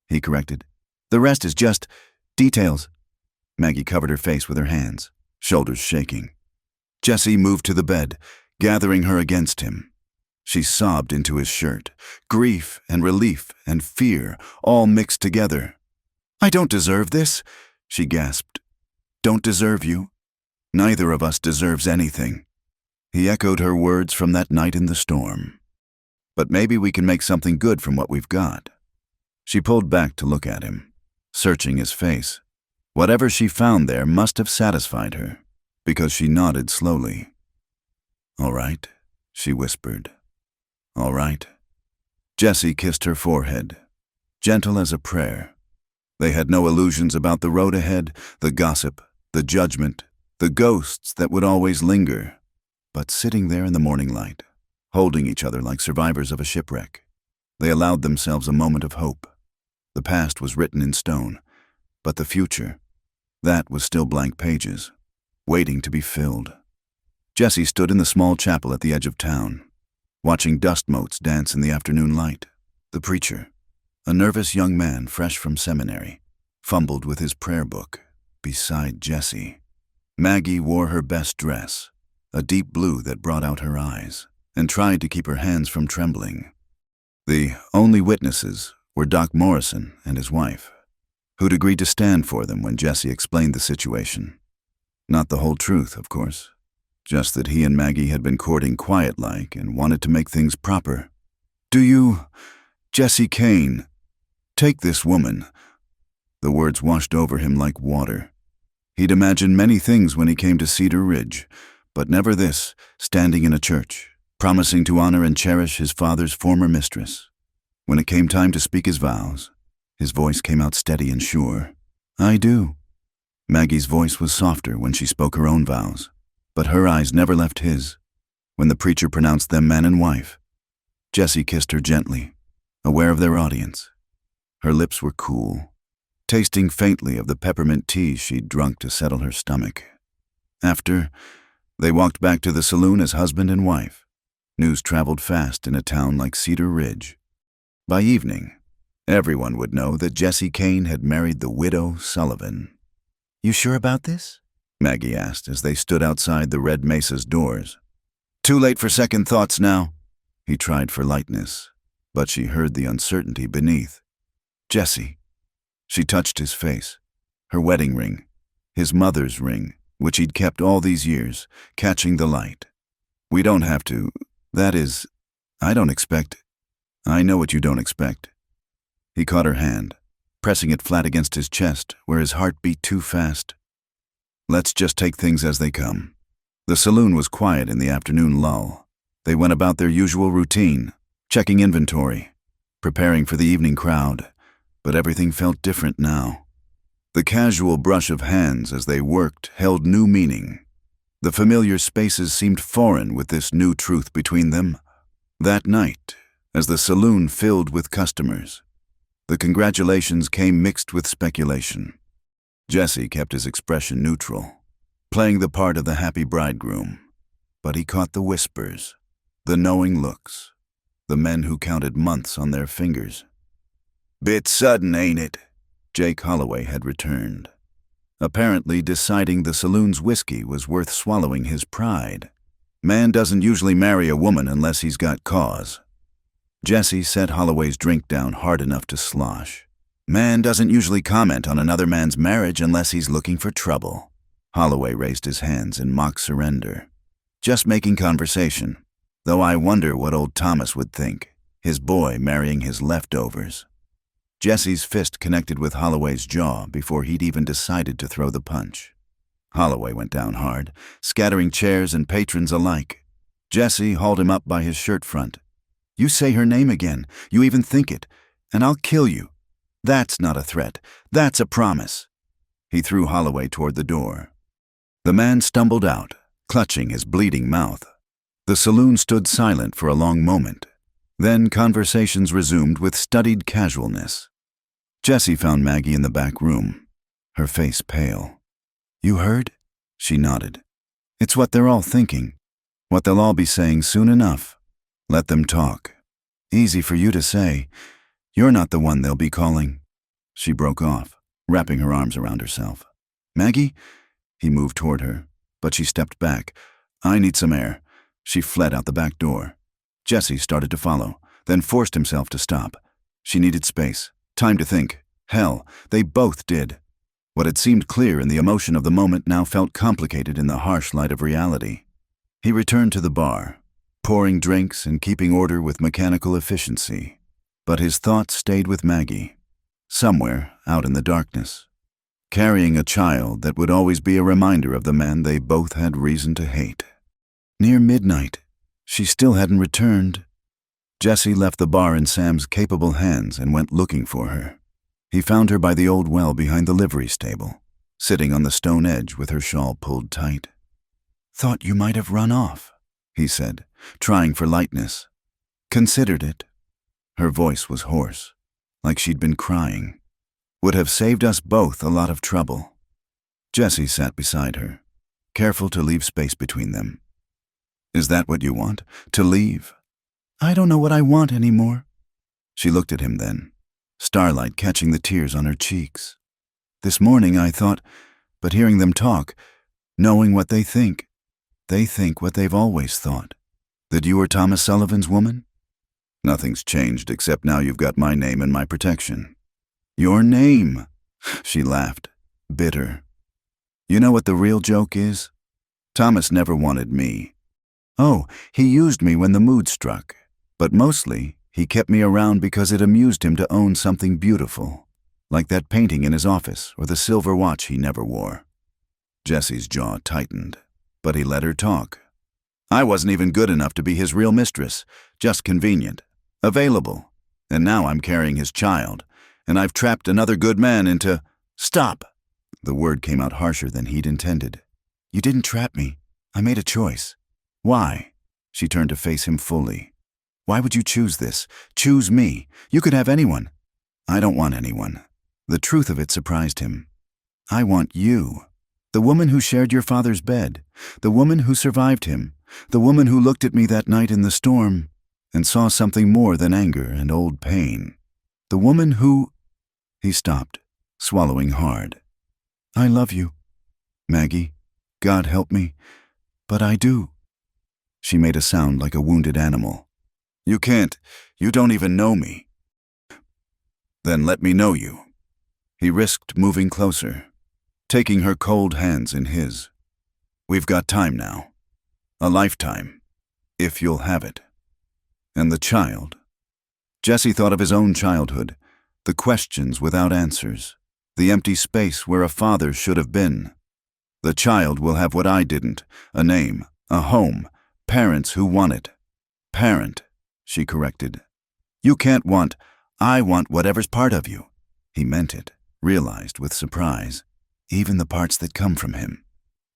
he corrected. "The rest is just details." Maggie covered her face with her hands, shoulders shaking. Jesse moved to the bed, gathering her against him. She sobbed into his shirt, grief and relief and fear all mixed together. "I don't deserve this," she gasped. "Don't deserve you. Neither of us deserves anything." He echoed her words from that night in the storm. "But maybe we can make something good from what we've got." She pulled back to look at him, searching his face. Whatever she found there must have satisfied her, because she nodded slowly. "All right," she whispered. "All right." Jesse kissed her forehead, gentle as a prayer. They had no illusions about the road ahead, the gossip, the judgment, the ghosts that would always linger. But sitting there in the morning light, holding each other like survivors of a shipwreck, they allowed themselves a moment of hope. The past was written in stone, but the future, that was still blank pages, waiting to be filled. Jesse stood in the small chapel at the edge of town, watching dust motes dance in the afternoon light. The preacher, a nervous young man fresh from seminary, fumbled with his prayer book beside Jesse. Maggie wore her best dress, a deep blue that brought out her eyes, and tried to keep her hands from trembling. The only witnesses were Doc Morrison and his wife, who'd agreed to stand for them when Jesse explained the situation. Not the whole truth, of course, just that he and Maggie had been courting quiet-like and wanted to make things proper. "Do you, Jesse Kane, take this woman?" The words washed over him like water. He'd imagined many things when he came to Cedar Ridge, but never this, standing in a church, promising to honor and cherish his father's former mistress. When it came time to speak his vows, his voice came out steady and sure. "I do." Maggie's voice was softer when she spoke her own vows, but her eyes never left his. When the preacher pronounced them man and wife, Jesse kissed her gently, aware of their audience. Her lips were cool, tasting faintly of the peppermint tea she'd drunk to settle her stomach. After, they walked back to the saloon as husband and wife. News traveled fast in a town like Cedar Ridge. By evening, everyone would know that Jesse Kane had married the widow Sullivan. "You sure about this?" Maggie asked as they stood outside the Red Mesa's doors. "Too late for second thoughts now." He tried for lightness, but she heard the uncertainty beneath. "Jesse." She touched his face, her wedding ring, his mother's ring, which he'd kept all these years, catching the light. "We don't have to. That is, I don't expect—" "I know what you don't expect." He caught her hand, pressing it flat against his chest where his heart beat too fast. "Let's just take things as they come." The saloon was quiet in the afternoon lull. They went about their usual routine, checking inventory, preparing for the evening crowd, but everything felt different now. The casual brush of hands as they worked held new meaning. The familiar spaces seemed foreign with this new truth between them. That night, as the saloon filled with customers, the congratulations came mixed with speculation. Jesse kept his expression neutral, playing the part of the happy bridegroom, but he caught the whispers, the knowing looks, the men who counted months on their fingers. "Bit sudden, ain't it?" Jake Holloway had returned, apparently deciding the saloon's whiskey was worth swallowing his pride. Man doesn't usually marry a woman unless he's got cause. Jesse set Holloway's drink down hard enough to slosh. Man doesn't usually comment on another man's marriage unless he's looking for trouble. Holloway raised his hands in mock surrender. Just making conversation, though I wonder what old Thomas would think, his boy marrying his leftovers. Jesse's fist connected with Holloway's jaw before he'd even decided to throw the punch. Holloway went down hard, scattering chairs and patrons alike. Jesse hauled him up by his shirt front. You say her name again, you even think it, and I'll kill you. That's not a threat, that's a promise. He threw Holloway toward the door. The man stumbled out, clutching his bleeding mouth. The saloon stood silent for a long moment. Then conversations resumed with studied casualness. Jessie found Maggie in the back room, her face pale. You heard? She nodded. It's what they're all thinking, what they'll all be saying soon enough. Let them talk. Easy for you to say. You're not the one they'll be calling. She broke off, wrapping her arms around herself. Maggie? He moved toward her, but she stepped back. I need some air. She fled out the back door. Jesse started to follow, then forced himself to stop. She needed space, time to think. Hell, they both did. What had seemed clear in the emotion of the moment now felt complicated in the harsh light of reality. He returned to the bar, pouring drinks and keeping order with mechanical efficiency. But his thoughts stayed with Maggie, somewhere out in the darkness, carrying a child that would always be a reminder of the man they both had reason to hate. Near midnight, she still hadn't returned. Jesse left the bar in Sam's capable hands and went looking for her. He found her by the old well behind the livery stable, sitting on the stone edge with her shawl pulled tight. Thought you might have run off, he said, trying for lightness. Considered it. Her voice was hoarse, like she'd been crying. Would have saved us both a lot of trouble. Jesse sat beside her, careful to leave space between them. Is that what you want? To leave? I don't know what I want anymore. She looked at him then, starlight catching the tears on her cheeks. This morning I thought, but hearing them talk, knowing what they think what they've always thought, that you were Thomas Sullivan's woman? Nothing's changed except now you've got my name and my protection. Your name, she laughed, bitter. You know what the real joke is? Thomas never wanted me. Oh, he used me when the mood struck, but mostly he kept me around because it amused him to own something beautiful, like that painting in his office or the silver watch he never wore. Jesse's jaw tightened, but he let her talk. I wasn't even good enough to be his real mistress, just convenient, available, and now I'm carrying his child, and I've trapped another good man into— Stop! The word came out harsher than he'd intended. You didn't trap me. I made a choice. Why? She turned to face him fully. Why would you choose this? Choose me. You could have anyone. I don't want anyone. The truth of it surprised him. I want you. The woman who shared your father's bed. The woman who survived him. The woman who looked at me that night in the storm and saw something more than anger and old pain. The woman who— He stopped, swallowing hard. I love you, Maggie. God help me, but I do. She made a sound like a wounded animal. You can't. You don't even know me. Then let me know you. He risked moving closer, taking her cold hands in his. We've got time now. A lifetime, if you'll have it. And the child. Jesse thought of his own childhood, the questions without answers, the empty space where a father should have been. The child will have what I didn't, a name, a home, parents who want it. Parent, she corrected. You can't want— I want whatever's part of you. He meant it, realized with surprise, even the parts that come from him.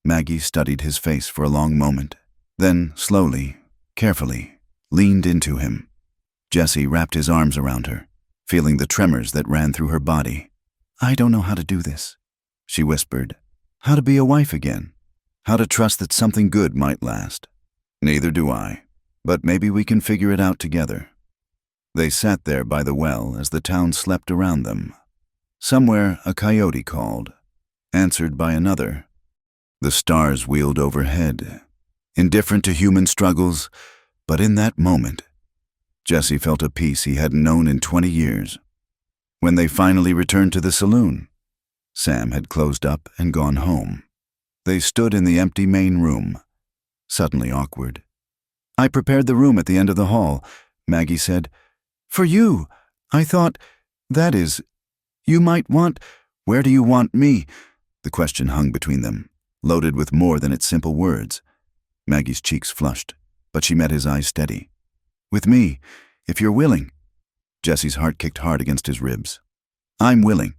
Maggie studied his face for a long moment, then slowly, carefully, leaned into him. Jesse wrapped his arms around her, feeling the tremors that ran through her body. I don't know how to do this, she whispered. How to be a wife again. How to trust that something good might last. Neither do I, but maybe we can figure it out together. They sat there by the well as the town slept around them. Somewhere a coyote called, answered by another. The stars wheeled overhead, indifferent to human struggles, but in that moment, Jesse felt a peace he hadn't known in 20 years. When they finally returned to the saloon, Sam had closed up and gone home. They stood in the empty main room, suddenly awkward. "I prepared the room at the end of the hall," Maggie said. "For you. I thought, that is, you might want—" "Where do you want me?" The question hung between them, loaded with more than its simple words. Maggie's cheeks flushed, but she met his eyes steady. "With me, if you're willing." Jesse's heart kicked hard against his ribs. "I'm willing."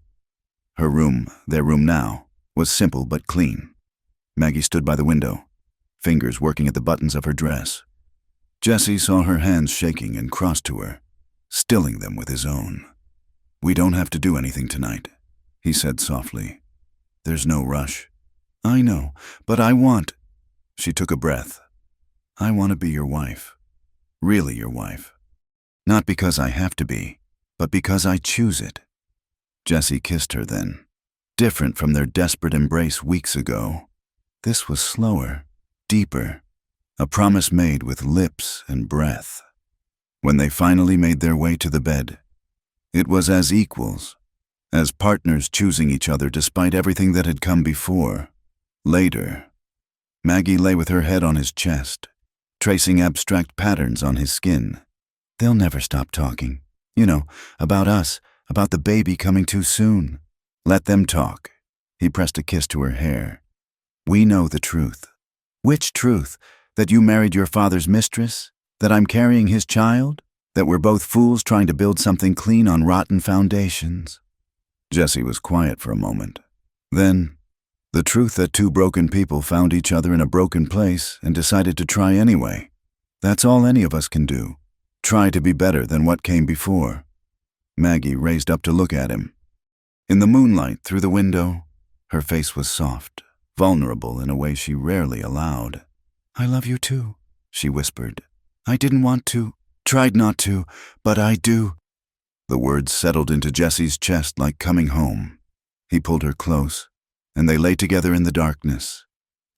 Her room, their room now, was simple but clean. Maggie stood by the window, fingers working at the buttons of her dress. Jesse saw her hands shaking and crossed to her, stilling them with his own. "We don't have to do anything tonight," he said softly. "There's no rush." "I know, but I want—" She took a breath. "I want to be your wife. Really your wife. Not because I have to be, but because I choose it." Jesse kissed her then, different from their desperate embrace weeks ago. This was slower, deeper, a promise made with lips and breath. When they finally made their way to the bed, it was as equals, as partners choosing each other despite everything that had come before. Later, Maggie lay with her head on his chest, tracing abstract patterns on his skin. "They'll never stop talking. You know, about us, about the baby coming too soon. Let them talk." He pressed a kiss to her hair. "We know the truth." "Which truth? That you married your father's mistress? That I'm carrying his child? That we're both fools trying to build something clean on rotten foundations?" Jesse was quiet for a moment. Then, the truth that two broken people found each other in a broken place and decided to try anyway. That's all any of us can do. Try to be better than what came before. Maggie raised up to look at him. In the moonlight through the window, her face was soft, vulnerable in a way she rarely allowed. "I love you too," she whispered. "I didn't want to, tried not to, but I do." The words settled into Jesse's chest like coming home. He pulled her close, and they lay together in the darkness,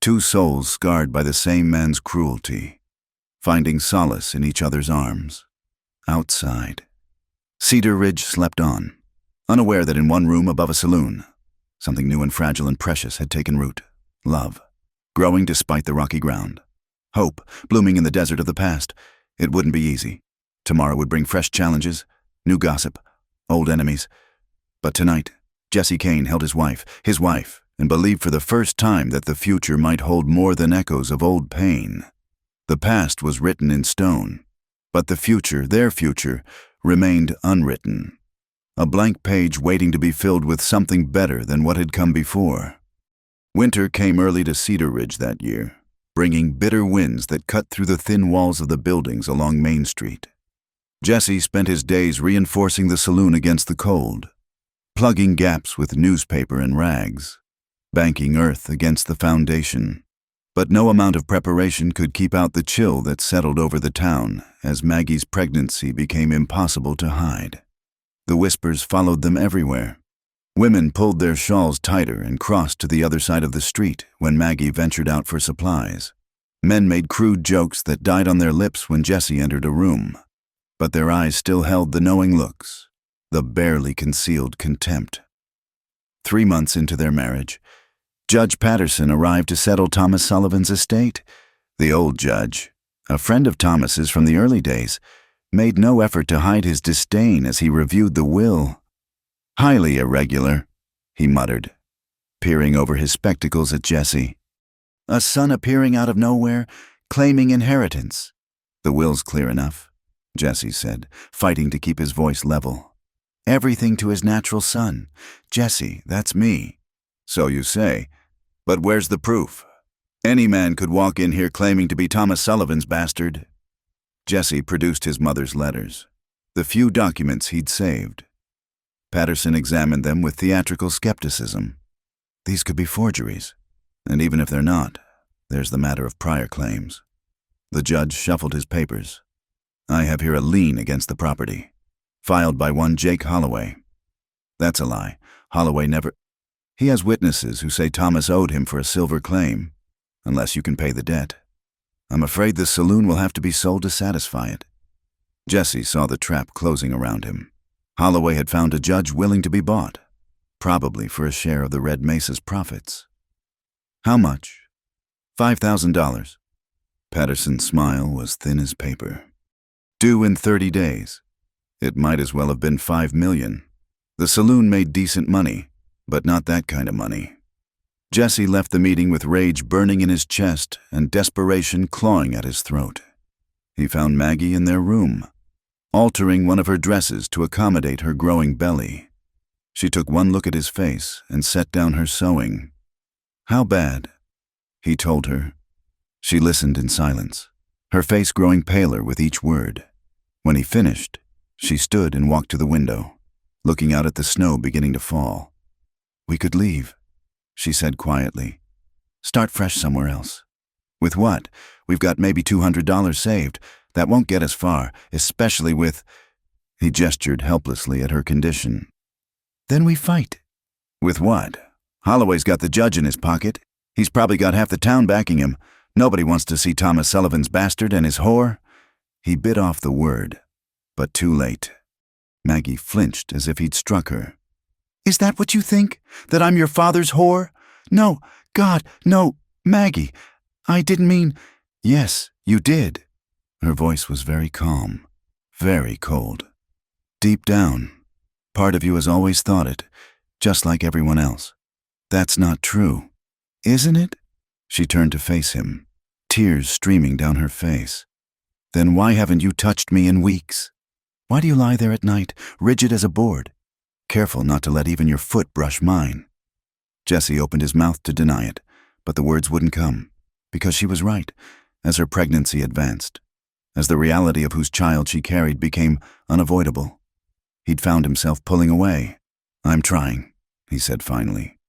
two souls scarred by the same man's cruelty, finding solace in each other's arms. Outside, Cedar Ridge slept on, unaware that in one room above a saloon, something new and fragile and precious had taken root. Love, growing despite the rocky ground. Hope, blooming in the desert of the past. It wouldn't be easy. Tomorrow would bring fresh challenges, new gossip, old enemies. But tonight, Jesse Kane held his wife, and believed for the first time that the future might hold more than echoes of old pain. The past was written in stone, but the future, their future, remained unwritten. A blank page waiting to be filled with something better than what had come before. Winter came early to Cedar Ridge that year, bringing bitter winds that cut through the thin walls of the buildings along Main Street. Jesse spent his days reinforcing the saloon against the cold, plugging gaps with newspaper and rags, banking earth against the foundation. But no amount of preparation could keep out the chill that settled over the town as Maggie's pregnancy became impossible to hide. The whispers followed them everywhere. Women pulled their shawls tighter and crossed to the other side of the street when Maggie ventured out for supplies. Men made crude jokes that died on their lips when Jesse entered a room, but their eyes still held the knowing looks, the barely concealed contempt. 3 months into their marriage, Judge Patterson arrived to settle Thomas Sullivan's estate. The old judge, a friend of Thomas's from the early days, made no effort to hide his disdain as he reviewed the will. "Highly irregular," he muttered, peering over his spectacles at Jesse. "A son appearing out of nowhere, claiming inheritance." "The will's clear enough," Jesse said, fighting to keep his voice level. "Everything to his natural son. Jesse, that's me." "So you say. But where's the proof? Any man could walk in here claiming to be Thomas Sullivan's bastard." Jesse produced his mother's letters, the few documents he'd saved. Patterson examined them with theatrical skepticism. These could be forgeries, and even if they're not, there's the matter of prior claims. The judge shuffled his papers. "I have here a lien against the property, filed by one Jake Holloway." "That's a lie. Holloway never—" "He has witnesses who say Thomas owed him for a silver claim, unless you can pay the debt. I'm afraid the saloon will have to be sold to satisfy it." Jesse saw the trap closing around him. Holloway had found a judge willing to be bought, probably for a share of the Red Mesa's profits. How much? $5,000. Patterson's smile was thin as paper. Due in 30 days. It might as well have been $5 million. The saloon made decent money, but not that kind of money. Jesse left the meeting with rage burning in his chest and desperation clawing at his throat. He found Maggie in their room, altering one of her dresses to accommodate her growing belly. She took one look at his face and set down her sewing. How bad? He told her. She listened in silence, her face growing paler with each word. When he finished, she stood and walked to the window, looking out at the snow beginning to fall. "We could leave," she said quietly. "Start fresh somewhere else." "With what? We've got maybe $200 saved. That won't get us far, especially with—" He gestured helplessly at her condition. "Then we fight." "With what? Holloway's got the judge in his pocket. He's probably got half the town backing him. Nobody wants to see Thomas Sullivan's bastard and his whore." He bit off the word, but too late. Maggie flinched as if he'd struck her. "Is that what you think? That I'm your father's whore? No, God, no, Maggie, I didn't mean—" "Yes, you did." Her voice was very calm, very cold. "Deep down, part of you has always thought it, just like everyone else. That's not true, isn't it?" She turned to face him, tears streaming down her face. "Then why haven't you touched me in weeks? Why do you lie there at night, rigid as a board, careful not to let even your foot brush mine?" Jesse opened his mouth to deny it, but the words wouldn't come, because she was right, as her pregnancy advanced, as the reality of whose child she carried became unavoidable. He'd found himself pulling away. "I'm trying," he said finally.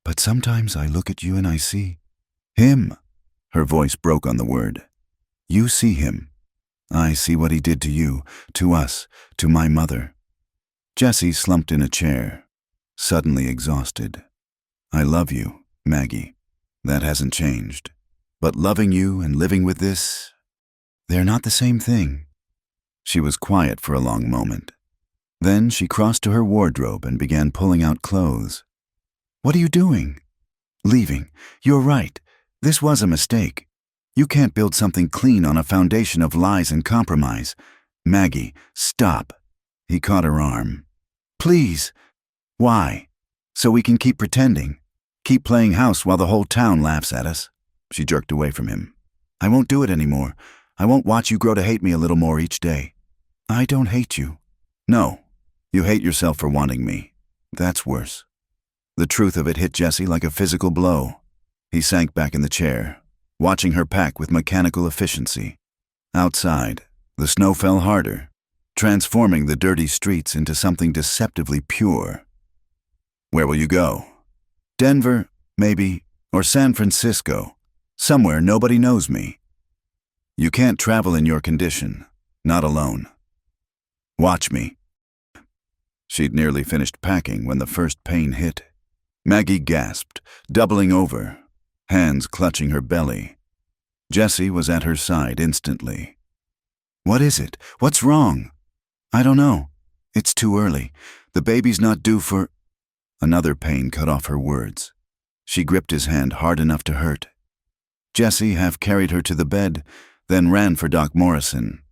"But sometimes I look at you and I see—" "Him." Her voice broke on the word. "You see him. I see what he did to you, to us, to my mother." Jesse slumped in a chair, suddenly exhausted. "I love you, Maggie. That hasn't changed. But loving you and living with this, they're not the same thing." She was quiet for a long moment. Then she crossed to her wardrobe and began pulling out clothes. "What are you doing?" "Leaving. You're right. This was a mistake. You can't build something clean on a foundation of lies and compromise. Maggie, stop." He caught her arm. "Please." "Why?" "So we can keep pretending. Keep playing house while the whole town laughs at us." She jerked away from him. "I won't do it anymore. I won't watch you grow to hate me a little more each day." "I don't hate you." "No. You hate yourself for wanting me. That's worse." The truth of it hit Jesse like a physical blow. He sank back in the chair, watching her pack with mechanical efficiency. Outside, the snow fell harder, transforming the dirty streets into something deceptively pure. "Where will you go?" "Denver, maybe, or San Francisco. Somewhere nobody knows me." "You can't travel in your condition, not alone. Watch me." She'd nearly finished packing when the first pain hit. Maggie gasped, doubling over, hands clutching her belly. Jesse was at her side instantly. "What is it? What's wrong?" "I don't know. It's too early. The baby's not due for—" Another pain cut off her words. She gripped his hand hard enough to hurt. Jesse half carried her to the bed, then ran for Doc Morrison.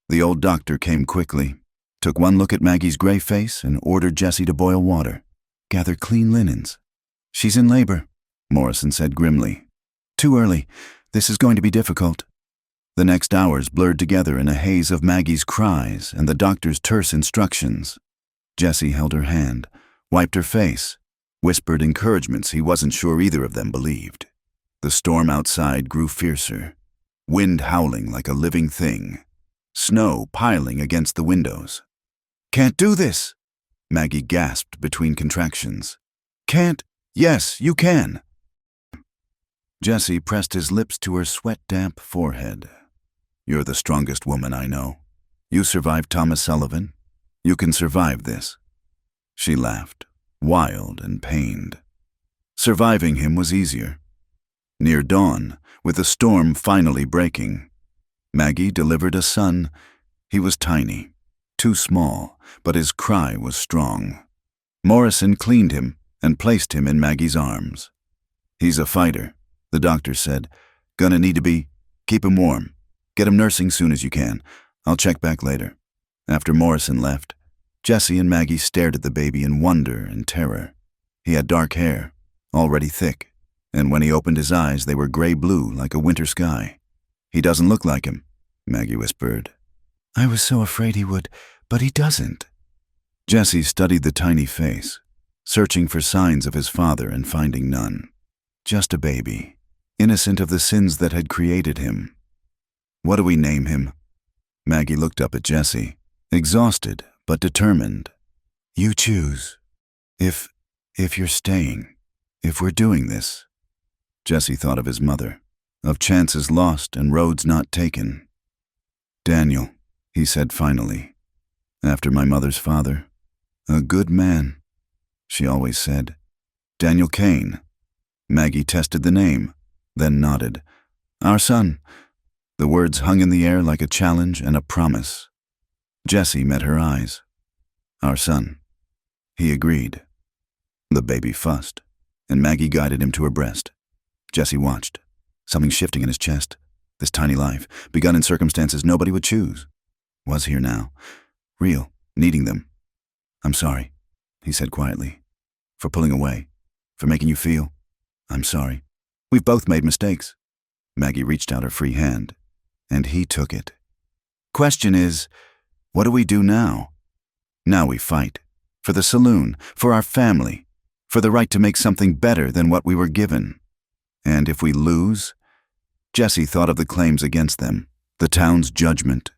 The old doctor came quickly, took one look at Maggie's gray face and ordered Jesse to boil water. "Gather clean linens." "She's in labor," Morrison said grimly. "Too early. This is going to be difficult." The next hours blurred together in a haze of Maggie's cries and the doctor's terse instructions. Jesse held her hand, wiped her face, whispered encouragements he wasn't sure either of them believed. The storm outside grew fiercer, wind howling like a living thing, snow piling against the windows. "Can't do this," Maggie gasped between contractions. "Can't. Yes, you can." Jesse pressed his lips to her sweat-damp forehead. "You're the strongest woman I know. You survived Thomas Sullivan. You can survive this." She laughed, wild and pained. Surviving him was easier. Near dawn, with the storm finally breaking, Maggie delivered a son. He was tiny, too small, but his cry was strong. Morrison cleaned him and placed him in Maggie's arms. "He's a fighter," the doctor said. "Gonna need to be. Keep him warm. Get him nursing soon as you can. I'll check back later." After Morrison left, Jesse and Maggie stared at the baby in wonder and terror. He had dark hair, already thick, and when he opened his eyes, they were gray-blue like a winter sky. "He doesn't look like him," Maggie whispered. "I was so afraid he would, but he doesn't." Jesse studied the tiny face, searching for signs of his father and finding none. Just a baby, innocent of the sins that had created him. "What do we name him?" Maggie looked up at Jesse, exhausted but determined. "You choose. If you're staying, if we're doing this." Jesse thought of his mother, of chances lost and roads not taken. "Daniel," he said finally, "after my mother's father. A good man," she always said. "Daniel Kane." Maggie tested the name, then nodded. "Our son." The words hung in the air like a challenge and a promise. Jesse met her eyes. "Our son." He agreed. The baby fussed, and Maggie guided him to her breast. Jesse watched, something shifting in his chest. This tiny life, begun in circumstances nobody would choose, was here now, real, needing them. "I'm sorry," he said quietly, "for pulling away, for making you feel. I'm sorry. We've both made mistakes." Maggie reached out her free hand, and he took it. "Question is, what do we do now?" "Now we fight. For the saloon, for our family, for the right to make something better than what we were given. And if we lose?" Jesse thought of the claims against them, the town's judgment,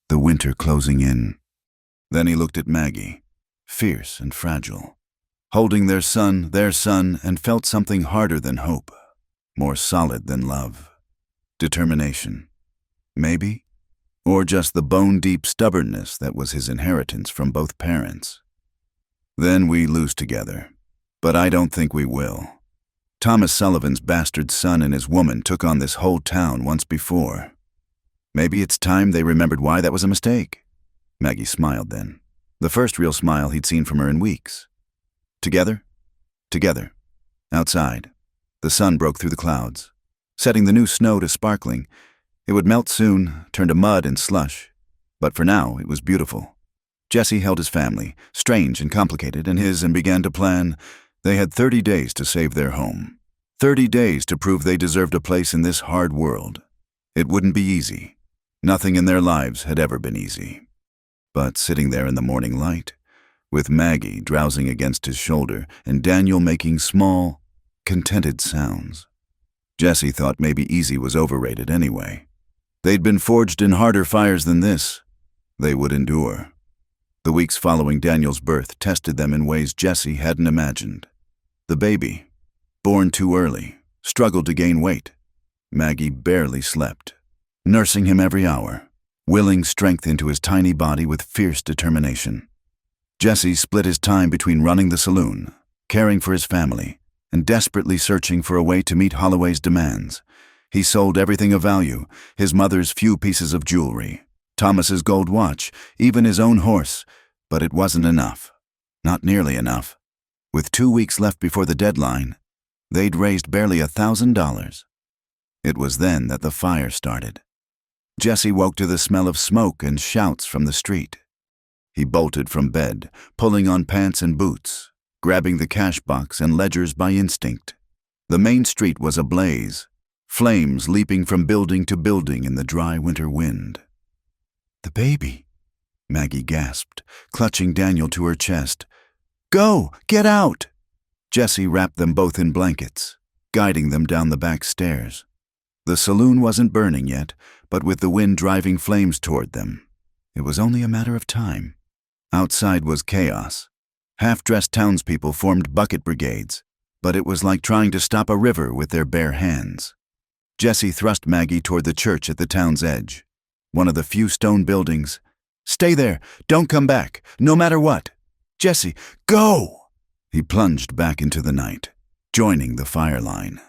the winter closing in. Then he looked at Maggie, fierce and fragile, holding their son, and felt something harder than hope, more solid than love. Determination. Maybe? Or just the bone-deep stubbornness that was his inheritance from both parents. "Then we lose together. But I don't think we will. Thomas Sullivan's bastard son and his woman took on this whole town once before. Maybe it's time they remembered why that was a mistake." Maggie smiled then, the first real smile he'd seen from her in weeks. Together? Together. Outside. The sun broke through the clouds, setting the new snow to sparkling. It would melt soon, turn to mud and slush. But for now, it was beautiful. Jesse held his family, strange and complicated, in his and began to plan. They had 30 days to save their home. 30 days to prove they deserved a place in this hard world. It wouldn't be easy. Nothing in their lives had ever been easy. But sitting there in the morning light, with Maggie drowsing against his shoulder and Daniel making small, contented sounds, Jesse thought maybe easy was overrated anyway. They'd been forged in harder fires than this. They would endure. The weeks following Daniel's birth tested them in ways Jesse hadn't imagined. The baby, born too early, struggled to gain weight. Maggie barely slept, nursing him every hour, willing strength into his tiny body with fierce determination. Jesse split his time between running the saloon, caring for his family, and desperately searching for a way to meet Holloway's demands. He sold everything of value, his mother's few pieces of jewelry, Thomas's gold watch, even his own horse, but it wasn't enough. Not nearly enough. With 2 weeks left before the deadline, they'd raised barely $1,000. It was then that the fire started. Jesse woke to the smell of smoke and shouts from the street. He bolted from bed, pulling on pants and boots, grabbing the cash box and ledgers by instinct. The main street was ablaze, flames leaping from building to building in the dry winter wind. "The baby," Maggie gasped, clutching Daniel to her chest. "Go! Get out!" Jesse wrapped them both in blankets, guiding them down the back stairs. The saloon wasn't burning yet, but with the wind driving flames toward them, it was only a matter of time. Outside was chaos. Half-dressed townspeople formed bucket brigades, but it was like trying to stop a river with their bare hands. Jesse thrust Maggie toward the church at the town's edge, one of the few stone buildings. "Stay there! Don't come back! No matter what! Jesse, go!" He plunged back into the night, joining the fire line.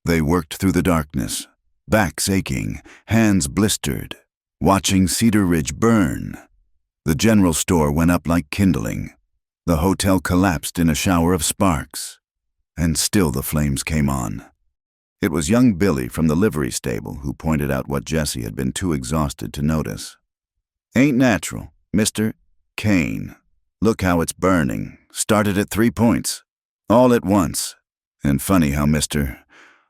They worked through the darkness, backs aching, hands blistered, watching Cedar Ridge burn. The general store went up like kindling. The hotel collapsed in a shower of sparks. And still the flames came on. It was young Billy from the livery stable who pointed out what Jesse had been too exhausted to notice. "Ain't natural, Mr. Kane. Look how it's burning. Started at 3 points. All at once. And funny how Mr.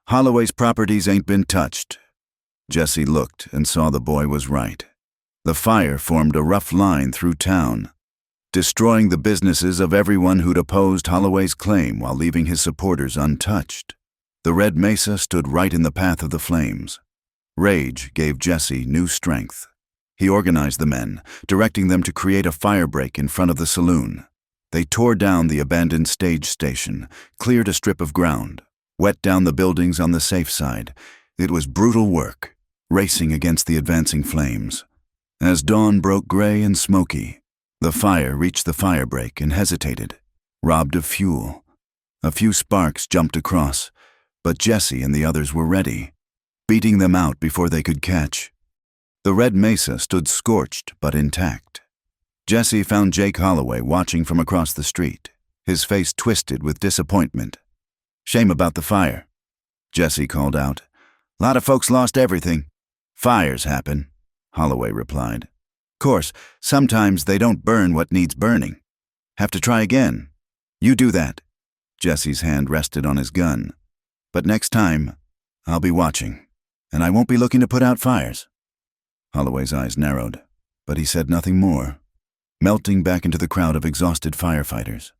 Holloway's properties ain't been touched." Jesse looked and saw the boy was right. The fire formed a rough line through town, destroying the businesses of everyone who'd opposed Holloway's claim while leaving his supporters untouched. The Red Mesa stood right in the path of the flames. Rage gave Jesse new strength. He organized the men, directing them to create a firebreak in front of the saloon. They tore down the abandoned stage station, cleared a strip of ground, wet down the buildings on the safe side. It was brutal work, racing against the advancing flames. As dawn broke gray and smoky, the fire reached the firebreak and hesitated, robbed of fuel. A few sparks jumped across, but Jesse and the others were ready, beating them out before they could catch. The Red Mesa stood scorched but intact. Jesse found Jake Holloway watching from across the street, his face twisted with disappointment. "Shame about the fire," Jesse called out. "Lot of folks lost everything." "Fires happen," Holloway replied. "Course, sometimes they don't burn what needs burning. Have to try again. You do that." Jesse's hand rested on his gun. "But next time, I'll be watching, and I won't be looking to put out fires." Holloway's eyes narrowed, but he said nothing more, melting back into the crowd of exhausted firefighters.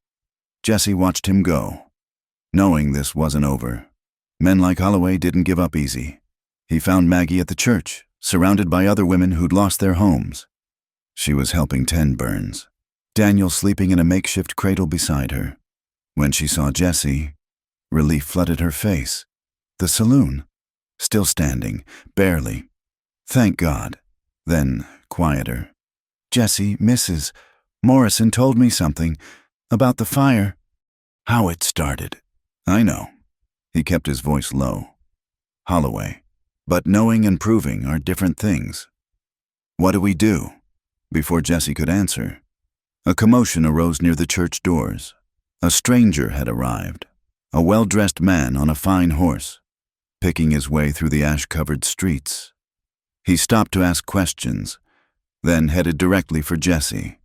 Jesse watched him go, knowing this wasn't over. Men like Holloway didn't give up easy. He found Maggie at the church, surrounded by other women who'd lost their homes. She was helping tend burns, Daniel sleeping in a makeshift cradle beside her. When she saw Jesse, relief flooded her face. The saloon, still standing, barely. "Thank God." Then, quieter. "Jesse, Mrs. Morrison told me something about the fire." "How it started." "I know." He kept his voice low. "Holloway. But knowing and proving are different things." "What do we do?" Before Jesse could answer, a commotion arose near the church doors. A stranger had arrived, a well-dressed man on a fine horse, picking his way through the ash-covered streets. He stopped to ask questions, then headed directly for Jesse.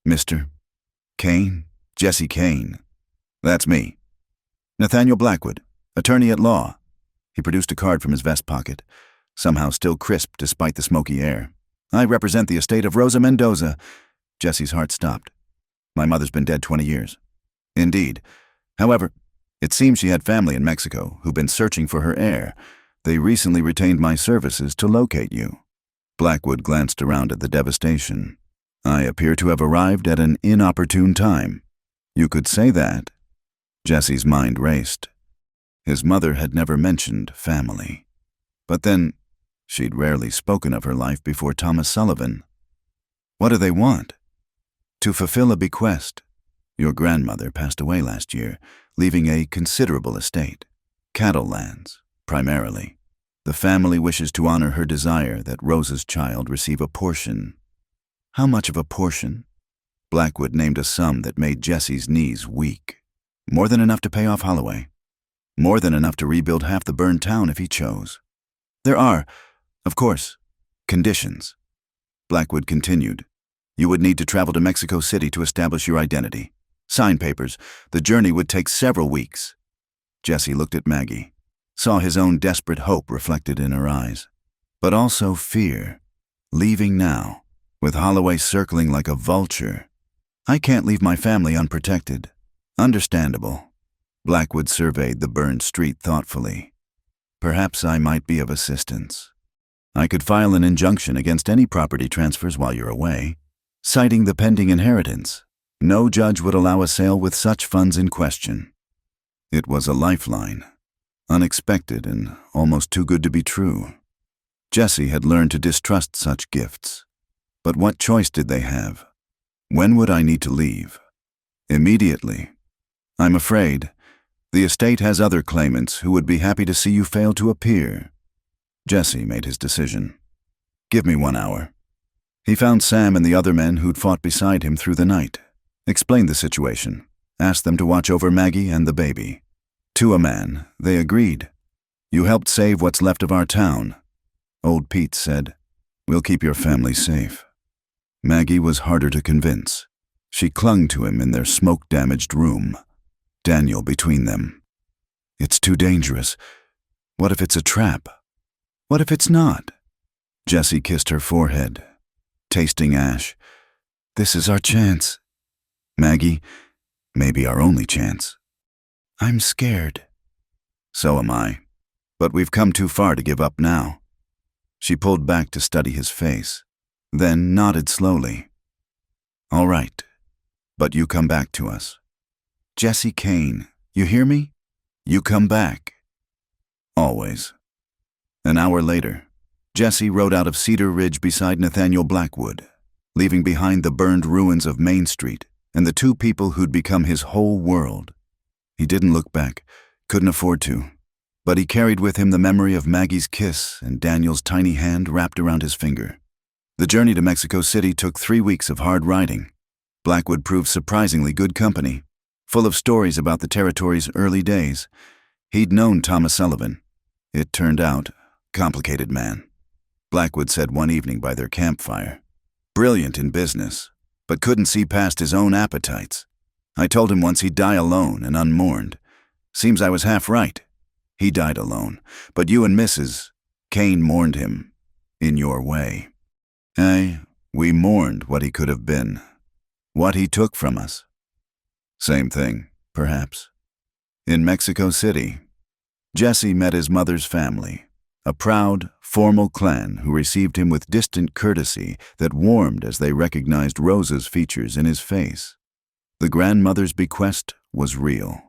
"Mr. Kane? Jesse Kane." "That's me." "Nathaniel Blackwood, attorney at law." He produced a card from his vest pocket, somehow still crisp despite the smoky air. "I represent the estate of Rosa Mendoza." Jesse's heart stopped. "My mother's been dead 20 years. "Indeed. However, it seems she had family in Mexico who've been searching for her heir. They recently retained my services to locate you." Blackwood glanced around at the devastation. "I appear to have arrived at an inopportune time." "You could say that." Jesse's mind raced. His mother had never mentioned family. But then, she'd rarely spoken of her life before Thomas Sullivan. "What do they want?" "To fulfill a bequest. Your grandmother passed away last year, leaving a considerable estate. Cattle lands, primarily. The family wishes to honor her desire that Rosa's child receive a portion." "How much of a portion?" Blackwood named a sum that made Jesse's knees weak. "More than enough to pay off Holloway. More than enough to rebuild half the burned town if he chose. There are, of course, conditions." Blackwood continued. "You would need to travel to Mexico City to establish your identity. Sign papers. The journey would take several weeks." Jesse looked at Maggie, saw his own desperate hope reflected in her eyes, but also fear. Leaving now, with Holloway circling like a vulture. "I can't leave my family unprotected." "Understandable." Blackwood surveyed the burned street thoughtfully. "Perhaps I might be of assistance. I could file an injunction against any property transfers while you're away, citing the pending inheritance. No judge would allow a sale with such funds in question." It was a lifeline, unexpected and almost too good to be true. Jesse had learned to distrust such gifts. But what choice did they have? "When would I need to leave?" "Immediately. I'm afraid the estate has other claimants who would be happy to see you fail to appear." Jesse made his decision. "Give me 1 hour." He found Sam and the other men who'd fought beside him through the night, explained the situation, asked them to watch over Maggie and the baby. To a man, they agreed. "You helped save what's left of our town." Old Pete said, "We'll keep your family safe." Maggie was harder to convince. She clung to him in their smoke-damaged room, Daniel between them. "It's too dangerous. What if it's a trap? What if it's not?" Jessie kissed her forehead, tasting ash. "This is our chance. Maggie, maybe our only chance." "I'm scared." "So am I. But we've come too far to give up now." She pulled back to study his face, then nodded slowly. "All right, but you come back to us. Jesse Kane, you hear me? You come back. Always." An hour later, Jesse rode out of Cedar Ridge beside Nathaniel Blackwood, leaving behind the burned ruins of Main Street and the two people who'd become his whole world. He didn't look back, couldn't afford to, but he carried with him the memory of Maggie's kiss and Daniel's tiny hand wrapped around his finger. The journey to Mexico City took 3 weeks of hard riding. Blackwood proved surprisingly good company, full of stories about the territory's early days. He'd known Thomas Sullivan. It turned out, complicated man. Blackwood said one evening by their campfire. Brilliant in business, but couldn't see past his own appetites. I told him once he'd die alone and unmourned. Seems I was half right. He died alone, but you and Mrs. Kane mourned him, in your way. Aye, we mourned what he could have been, what he took from us. Same thing, perhaps. In Mexico City, Jesse met his mother's family, a proud, formal clan who received him with distant courtesy that warmed as they recognized Rosa's features in his face. The grandmother's bequest was real.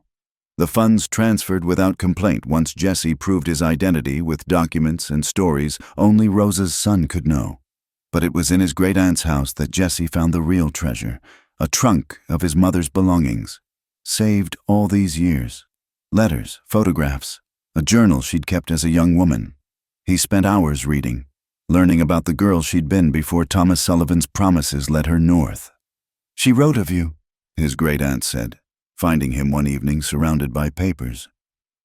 The funds transferred without complaint once Jesse proved his identity with documents and stories only Rosa's son could know. But it was in his great-aunt's house that Jesse found the real treasure, a trunk of his mother's belongings, saved all these years. Letters, photographs, a journal she'd kept as a young woman. He spent hours reading, learning about the girl she'd been before Thomas Sullivan's promises led her north. "She wrote of you," his great-aunt said, finding him one evening surrounded by papers.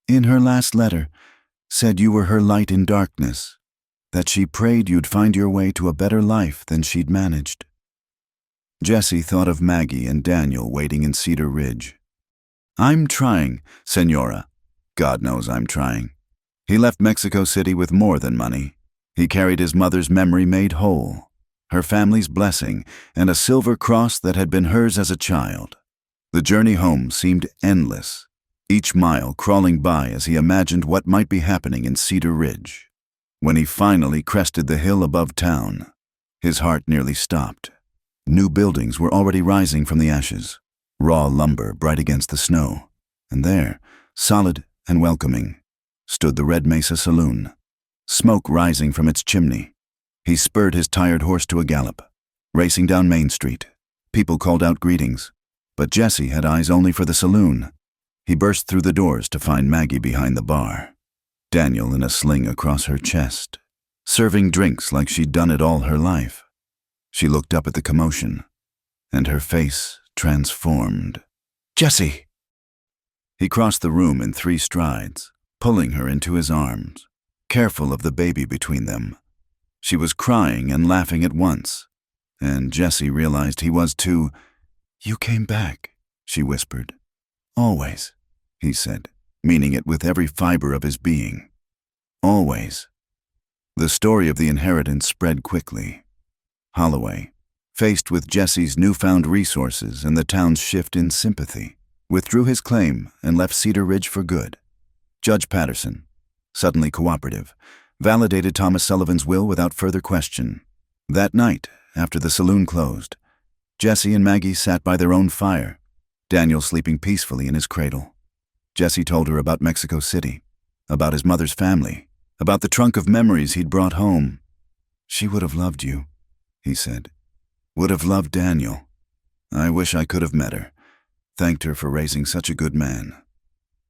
"In her last letter, said you were her light in darkness, that she prayed you'd find your way to a better life than she'd managed." Jesse thought of Maggie and Daniel waiting in Cedar Ridge. "I'm trying, Senora. God knows I'm trying." He left Mexico City with more than money. He carried his mother's memory made whole, her family's blessing, and a silver cross that had been hers as a child. The journey home seemed endless, each mile crawling by as he imagined what might be happening in Cedar Ridge. When he finally crested the hill above town, his heart nearly stopped. New buildings were already rising from the ashes, raw lumber bright against the snow, and there, solid and welcoming, stood the Red Mesa Saloon, smoke rising from its chimney. He spurred his tired horse to a gallop, racing down Main Street. People called out greetings, but Jesse had eyes only for the saloon. He burst through the doors to find Maggie behind the bar, Daniel in a sling across her chest, serving drinks like she'd done it all her life. She looked up at the commotion, and her face transformed. "Jesse!" He crossed the room in 3 strides, pulling her into his arms, careful of the baby between them. She was crying and laughing at once, and Jesse realized he was too. "You came back," she whispered. "Always," he said, meaning it with every fiber of his being. Always. The story of the inheritance spread quickly. Holloway, faced with Jesse's newfound resources and the town's shift in sympathy, withdrew his claim and left Cedar Ridge for good. Judge Patterson, suddenly cooperative, validated Thomas Sullivan's will without further question. That night, after the saloon closed, Jesse and Maggie sat by their own fire, Daniel sleeping peacefully in his cradle. Jesse told her about Mexico City, about his mother's family, about the trunk of memories he'd brought home. "She would have loved you," he said. "Would have loved Daniel. I wish I could have met her. Thanked her for raising such a good man."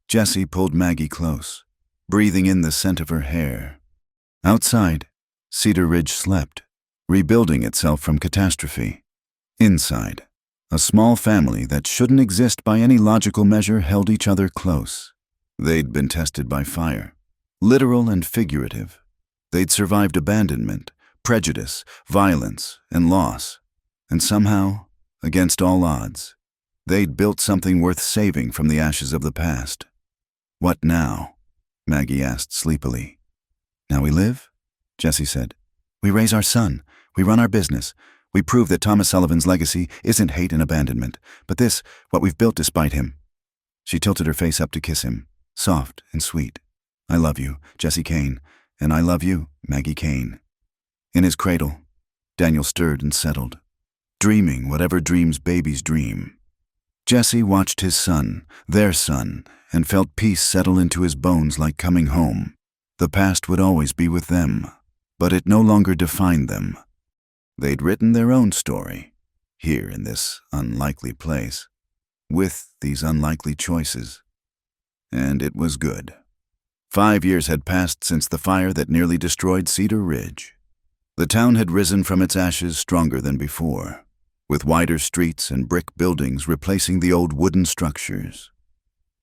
Jesse pulled Maggie close, breathing in the scent of her hair. Outside, Cedar Ridge slept, rebuilding itself from catastrophe. Inside, a small family that shouldn't exist by any logical measure held each other close. They'd been tested by fire, literal and figurative. They'd survived abandonment, prejudice, violence, and loss. And somehow, against all odds, they'd built something worth saving from the ashes of the past. What now? Maggie asked sleepily. Now we live, Jessie said. We raise our son. We run our business. We prove that Thomas Sullivan's legacy isn't hate and abandonment, but this, what we've built despite him. She tilted her face up to kiss him, soft and sweet. I love you, Jessie Kane, and I love you, Maggie Kane. In his cradle, Daniel stirred and settled, dreaming whatever dreams babies dream. Jessie watched his son, their son, and felt peace settle into his bones like coming home. The past would always be with them, but it no longer defined them. They'd written their own story, here in this unlikely place, with these unlikely choices. And it was good. 5 years had passed since the fire that nearly destroyed Cedar Ridge. The town had risen from its ashes stronger than before, with wider streets and brick buildings replacing the old wooden structures.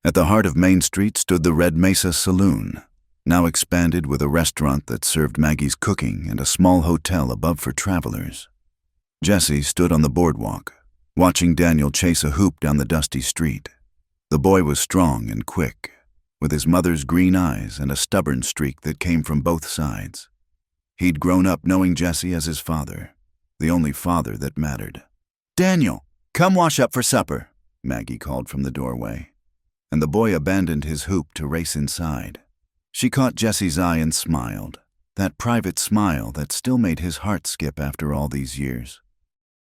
At the heart of Main Street stood the Red Mesa Saloon, now expanded with a restaurant that served Maggie's cooking and a small hotel above for travelers. Jessie stood on the boardwalk, watching Daniel chase a hoop down the dusty street. The boy was strong and quick, with his mother's green eyes and a stubborn streak that came from both sides. He'd grown up knowing Jessie as his father, the only father that mattered. Daniel, come wash up for supper, Maggie called from the doorway, and the boy abandoned his hoop to race inside. She caught Jessie's eye and smiled, that private smile that still made his heart skip after all these years.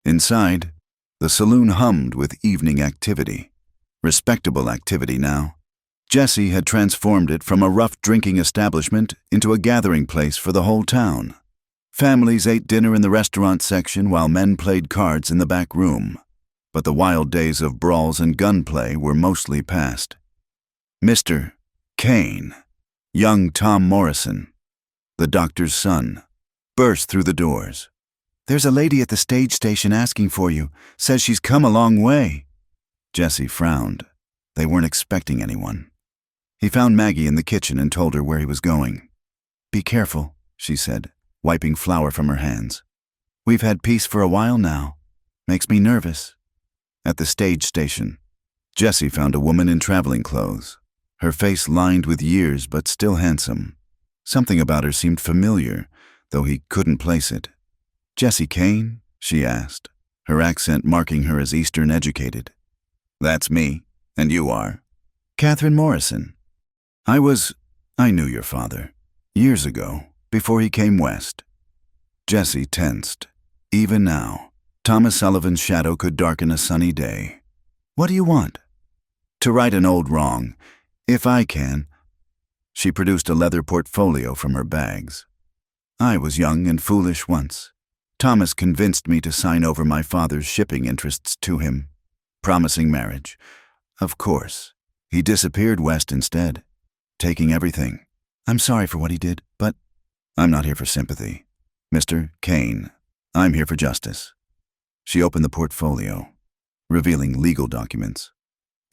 Inside, the saloon hummed with evening activity, respectable activity now. Jessie had transformed it from a rough drinking establishment into a gathering place for the whole town. Families ate dinner in the restaurant section while men played cards in the back room, but the wild days of brawls and gunplay were mostly past. Mr. Kane, young Tom Morrison, the doctor's son, burst through the doors. There's a lady at the stage station asking for you, says she's come a long way. Jessie frowned. They weren't expecting anyone. He found Maggie in the kitchen and told her where he was going. Be careful, she said, wiping flour from her hands. We've had peace for a while now. Makes me nervous. At the stage station, Jessie found a woman in traveling clothes, her face lined with years but still handsome. Something about her seemed familiar, though he couldn't place it. Jessie Kane? She asked, her accent marking her as Eastern educated. That's me, and you are? Catherine Morrison. I knew your father, years ago, before he came west. Jessie tensed. Even now, Thomas Sullivan's shadow could darken a sunny day. What do you want? To right an old wrong, if I can. She produced a leather portfolio from her bags. I was young and foolish once. Thomas convinced me to sign over my father's shipping interests to him, promising marriage. Of course, he disappeared west instead, taking everything. I'm sorry for what he did, but I'm not here for sympathy. Mr. Kane, I'm here for justice. She opened the portfolio, revealing legal documents.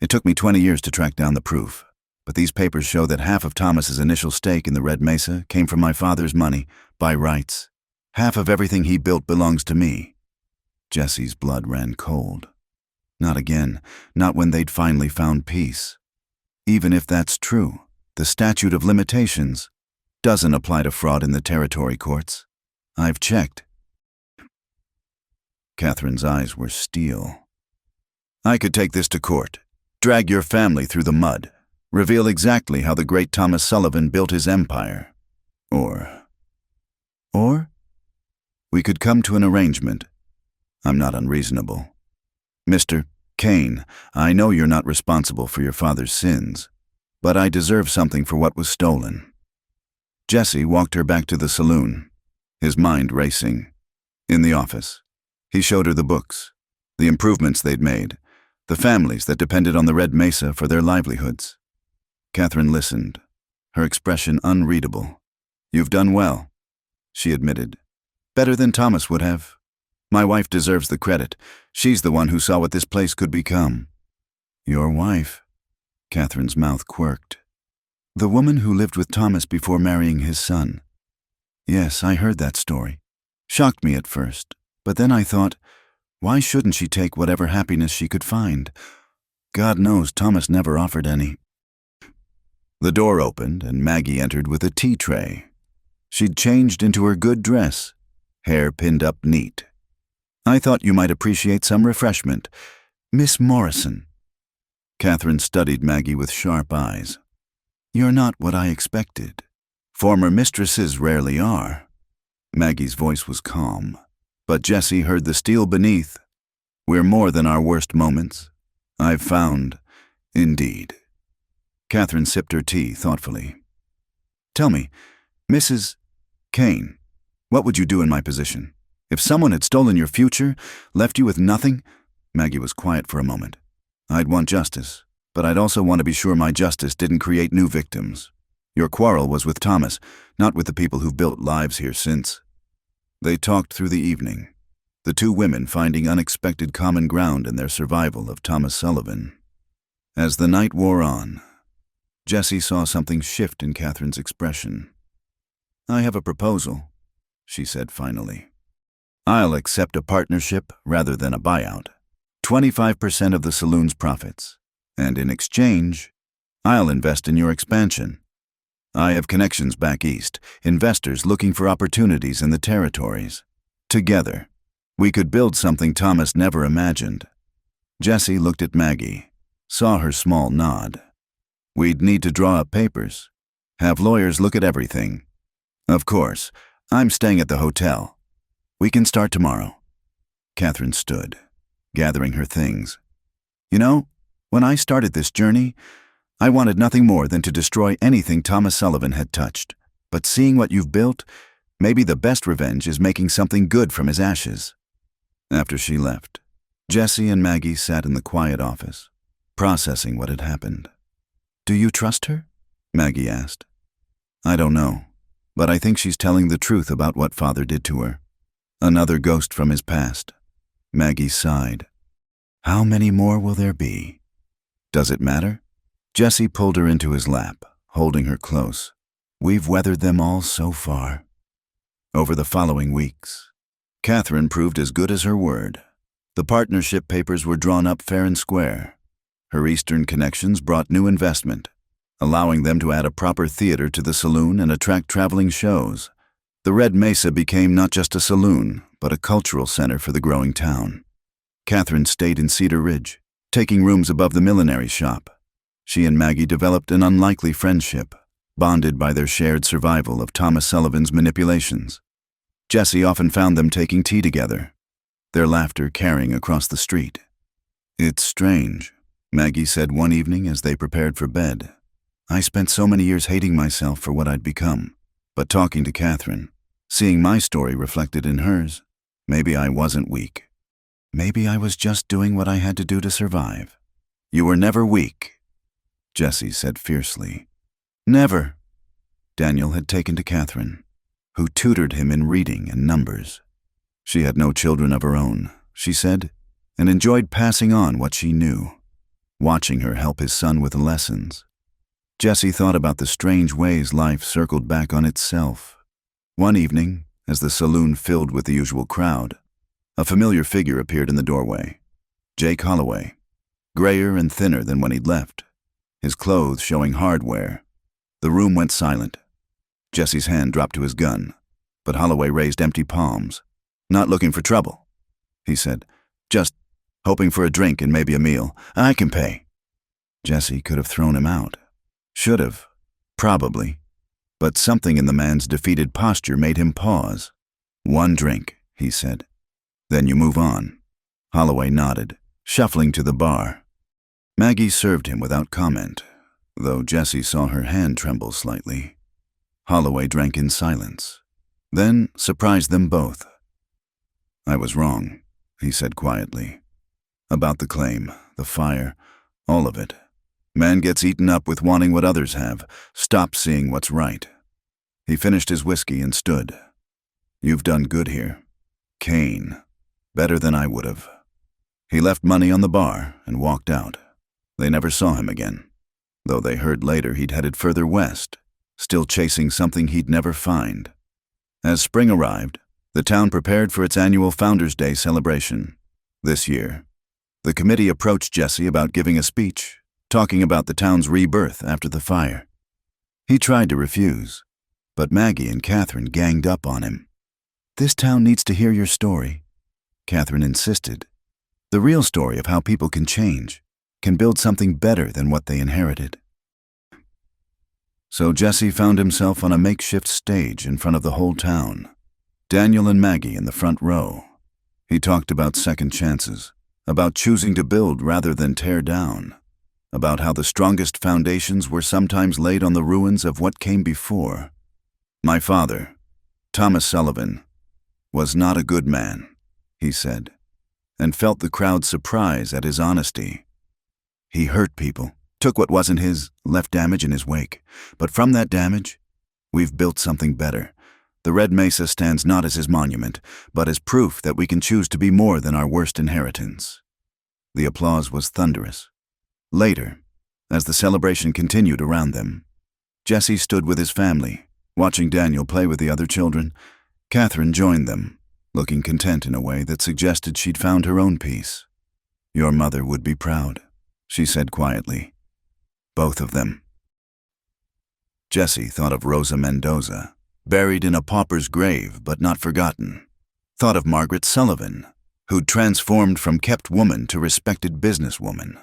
It took me 20 years to track down the proof, but these papers show that half of Thomas's initial stake in the Red Mesa came from my father's money, by rights. Half of everything he built belongs to me. Jessie's blood ran cold. Not again, not when they'd finally found peace. Even if that's true, the statute of limitations doesn't apply to fraud in the territory courts. I've checked. Catherine's eyes were steel. I could take this to court, drag your family through the mud, reveal exactly how the great Thomas Sullivan built his empire. Or we could come to an arrangement. I'm not unreasonable. Mr. Kane, I know you're not responsible for your father's sins, but I deserve something for what was stolen. Jessie walked her back to the saloon, his mind racing. In the office, he showed her the books, the improvements they'd made, the families that depended on the Red Mesa for their livelihoods. Catherine listened, her expression unreadable. You've done well, she admitted. Better than Thomas would have. My wife deserves the credit. She's the one who saw what this place could become. Your wife? Catherine's mouth quirked. The woman who lived with Thomas before marrying his son. Yes, I heard that story. Shocked me at first, but then I thought, why shouldn't she take whatever happiness she could find? God knows Thomas never offered any. The door opened and Maggie entered with a tea tray. She'd changed into her good dress, hair pinned up neat. I thought you might appreciate some refreshment. Miss Morrison. Catherine studied Maggie with sharp eyes. You're not what I expected. Former mistresses rarely are. Maggie's voice was calm, but Jessie heard the steel beneath. We're more than our worst moments. I've found, indeed. Catherine sipped her tea thoughtfully. Tell me, Mrs. Kane, what would you do in my position? If someone had stolen your future, left you with nothing? Maggie was quiet for a moment. I'd want justice, but I'd also want to be sure my justice didn't create new victims. Your quarrel was with Thomas, not with the people who've built lives here since. They talked through the evening, the two women finding unexpected common ground in their survival of Thomas Sullivan. As the night wore on, Jessie saw something shift in Catherine's expression. I have a proposal, she said finally. I'll accept a partnership rather than a buyout. 25% of the saloon's profits. And in exchange, I'll invest in your expansion. I have connections back east, investors looking for opportunities in the territories. Together, we could build something Thomas never imagined. Jessie looked at Maggie, saw her small nod. We'd need to draw up papers, have lawyers look at everything. Of course, I'm staying at the hotel. We can start tomorrow. Catherine stood, gathering her things. You know, when I started this journey, I wanted nothing more than to destroy anything Thomas Sullivan had touched. But seeing what you've built, maybe the best revenge is making something good from his ashes. After she left, Jessie and Maggie sat in the quiet office, processing what had happened. Do you trust her? Maggie asked. I don't know, but I think she's telling the truth about what Father did to her. Another ghost from his past. Maggie sighed. How many more will there be? Does it matter? Jessie pulled her into his lap, holding her close. We've weathered them all so far. Over the following weeks, Catherine proved as good as her word. The partnership papers were drawn up fair and square. Her Eastern connections brought new investment, allowing them to add a proper theater to the saloon and attract traveling shows. The Red Mesa became not just a saloon, but a cultural center for the growing town. Catherine stayed in Cedar Ridge, taking rooms above the millinery shop. She and Maggie developed an unlikely friendship, bonded by their shared survival of Thomas Sullivan's manipulations. Jessie often found them taking tea together, their laughter carrying across the street. It's strange, Maggie said one evening as they prepared for bed. I spent so many years hating myself for what I'd become, but talking to Catherine, seeing my story reflected in hers, maybe I wasn't weak. Maybe I was just doing what I had to do to survive. You were never weak, Jessie said fiercely. Never. Daniel had taken to Catherine, who tutored him in reading and numbers. She had no children of her own, she said, and enjoyed passing on what she knew, watching her help his son with lessons. Jessie thought about the strange ways life circled back on itself. One evening, as the saloon filled with the usual crowd, a familiar figure appeared in the doorway. Jake Holloway, grayer and thinner than when he'd left, his clothes showing hardware. The room went silent. Jessie's hand dropped to his gun, but Holloway raised empty palms. Not looking for trouble, he said. Just hoping for a drink and maybe a meal. I can pay. Jessie could have thrown him out. Should have. Probably. But something in the man's defeated posture made him pause. One drink, he said. Then you move on. Holloway nodded, shuffling to the bar. Maggie served him without comment, though Jessie saw her hand tremble slightly. Holloway drank in silence, then surprised them both. I was wrong, he said quietly. About the claim, the fire, all of it. Man gets eaten up with wanting what others have, stops seeing what's right. He finished his whiskey and stood. You've done good here. Cain. Better than I would have. He left money on the bar and walked out. They never saw him again, though they heard later he'd headed further west, still chasing something he'd never find. As spring arrived, the town prepared for its annual Founders' Day celebration. This year, the committee approached Jesse about giving a speech, talking about the town's rebirth after the fire. He tried to refuse, but Maggie and Catherine ganged up on him. "This town needs to hear your story," Catherine insisted. "The real story of how people can change, can build something better than what they inherited." So Jesse found himself on a makeshift stage in front of the whole town, Daniel and Maggie in the front row. He talked about second chances, about choosing to build rather than tear down, about how the strongest foundations were sometimes laid on the ruins of what came before. "My father, Thomas Sullivan, was not a good man," he said, and felt the crowd's surprise at his honesty. "He hurt people, took what wasn't his, left damage in his wake. But from that damage, we've built something better. The Red Mesa stands not as his monument, but as proof that we can choose to be more than our worst inheritance." The applause was thunderous. Later, as the celebration continued around them, Jesse stood with his family, watching Daniel play with the other children. Catherine joined them, looking content in a way that suggested she'd found her own peace. "Your mother would be proud," she said quietly. "Both of them." Jesse thought of Rosa Mendoza, buried in a pauper's grave but not forgotten. Thought of Margaret Sullivan, who'd transformed from kept woman to respected businesswoman.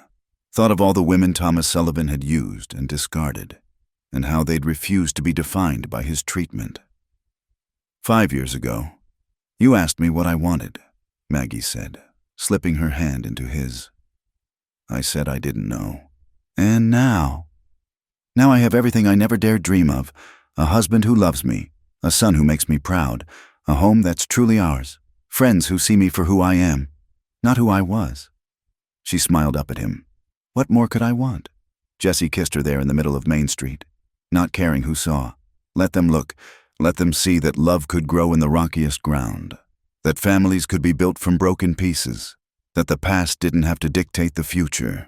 Thought of all the women Thomas Sullivan had used and discarded, and how they'd refused to be defined by his treatment. "5 years ago, you asked me what I wanted," Maggie said, slipping her hand into his. "I said I didn't know. And now I have everything I never dared dream of. A husband who loves me, a son who makes me proud, a home that's truly ours, friends who see me for who I am, not who I was." She smiled up at him. What more could I want? Jesse kissed her there in the middle of Main Street, not caring who saw. Let them look, let them see that love could grow in the rockiest ground, that families could be built from broken pieces, that the past didn't have to dictate the future.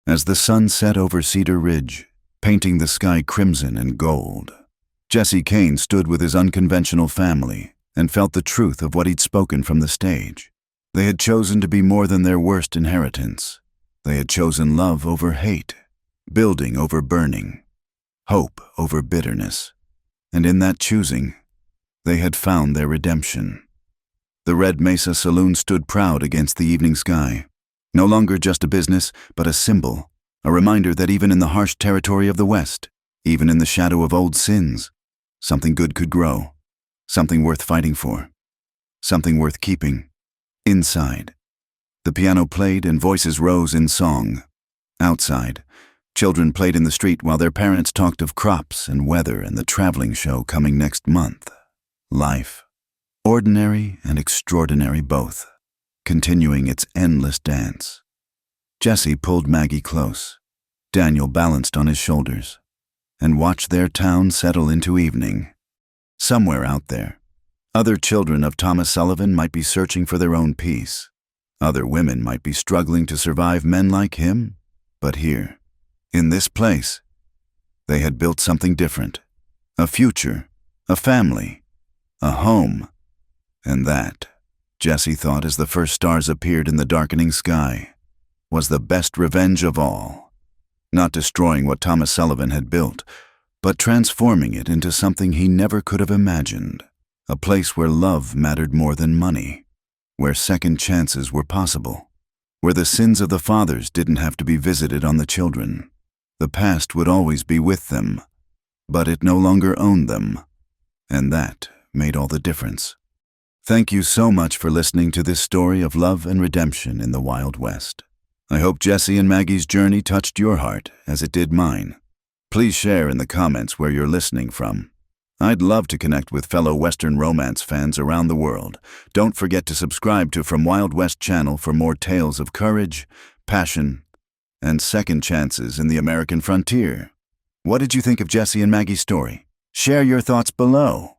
As the sun set over Cedar Ridge, painting the sky crimson and gold, Jesse Kane stood with his unconventional family and felt the truth of what he'd spoken from the stage. They had chosen to be more than their worst inheritance. They had chosen love over hate, building over burning, hope over bitterness. And in that choosing, they had found their redemption. The Red Mesa Saloon stood proud against the evening sky, no longer just a business, but a symbol, a reminder that even in the harsh territory of the West, even in the shadow of old sins, something good could grow, something worth fighting for, something worth keeping. Inside, the piano played and voices rose in song. Outside, children played in the street while their parents talked of crops and weather and the traveling show coming next month. Life, ordinary and extraordinary both, continuing its endless dance. Jesse pulled Maggie close. Daniel balanced on his shoulders, and watched their town settle into evening. Somewhere out there, other children of Thomas Sullivan might be searching for their own peace. Other women might be struggling to survive men like him. But here, in this place, they had built something different. A future, a family, a home. And that, Jesse thought as the first stars appeared in the darkening sky, was the best revenge of all. Not destroying what Thomas Sullivan had built, but transforming it into something he never could have imagined. A place where love mattered more than money, where second chances were possible, where the sins of the fathers didn't have to be visited on the children. The past would always be with them, but it no longer owned them, and that made all the difference. Thank you so much for listening to this story of love and redemption in the Wild West. I hope Jesse and Maggie's journey touched your heart as it did mine. Please share in the comments where you're listening from. I'd love to connect with fellow Western romance fans around the world. Don't forget to subscribe to From Wild West channel for more tales of courage, passion, and second chances in the American frontier. What did you think of Jesse and Maggie's story? Share your thoughts below.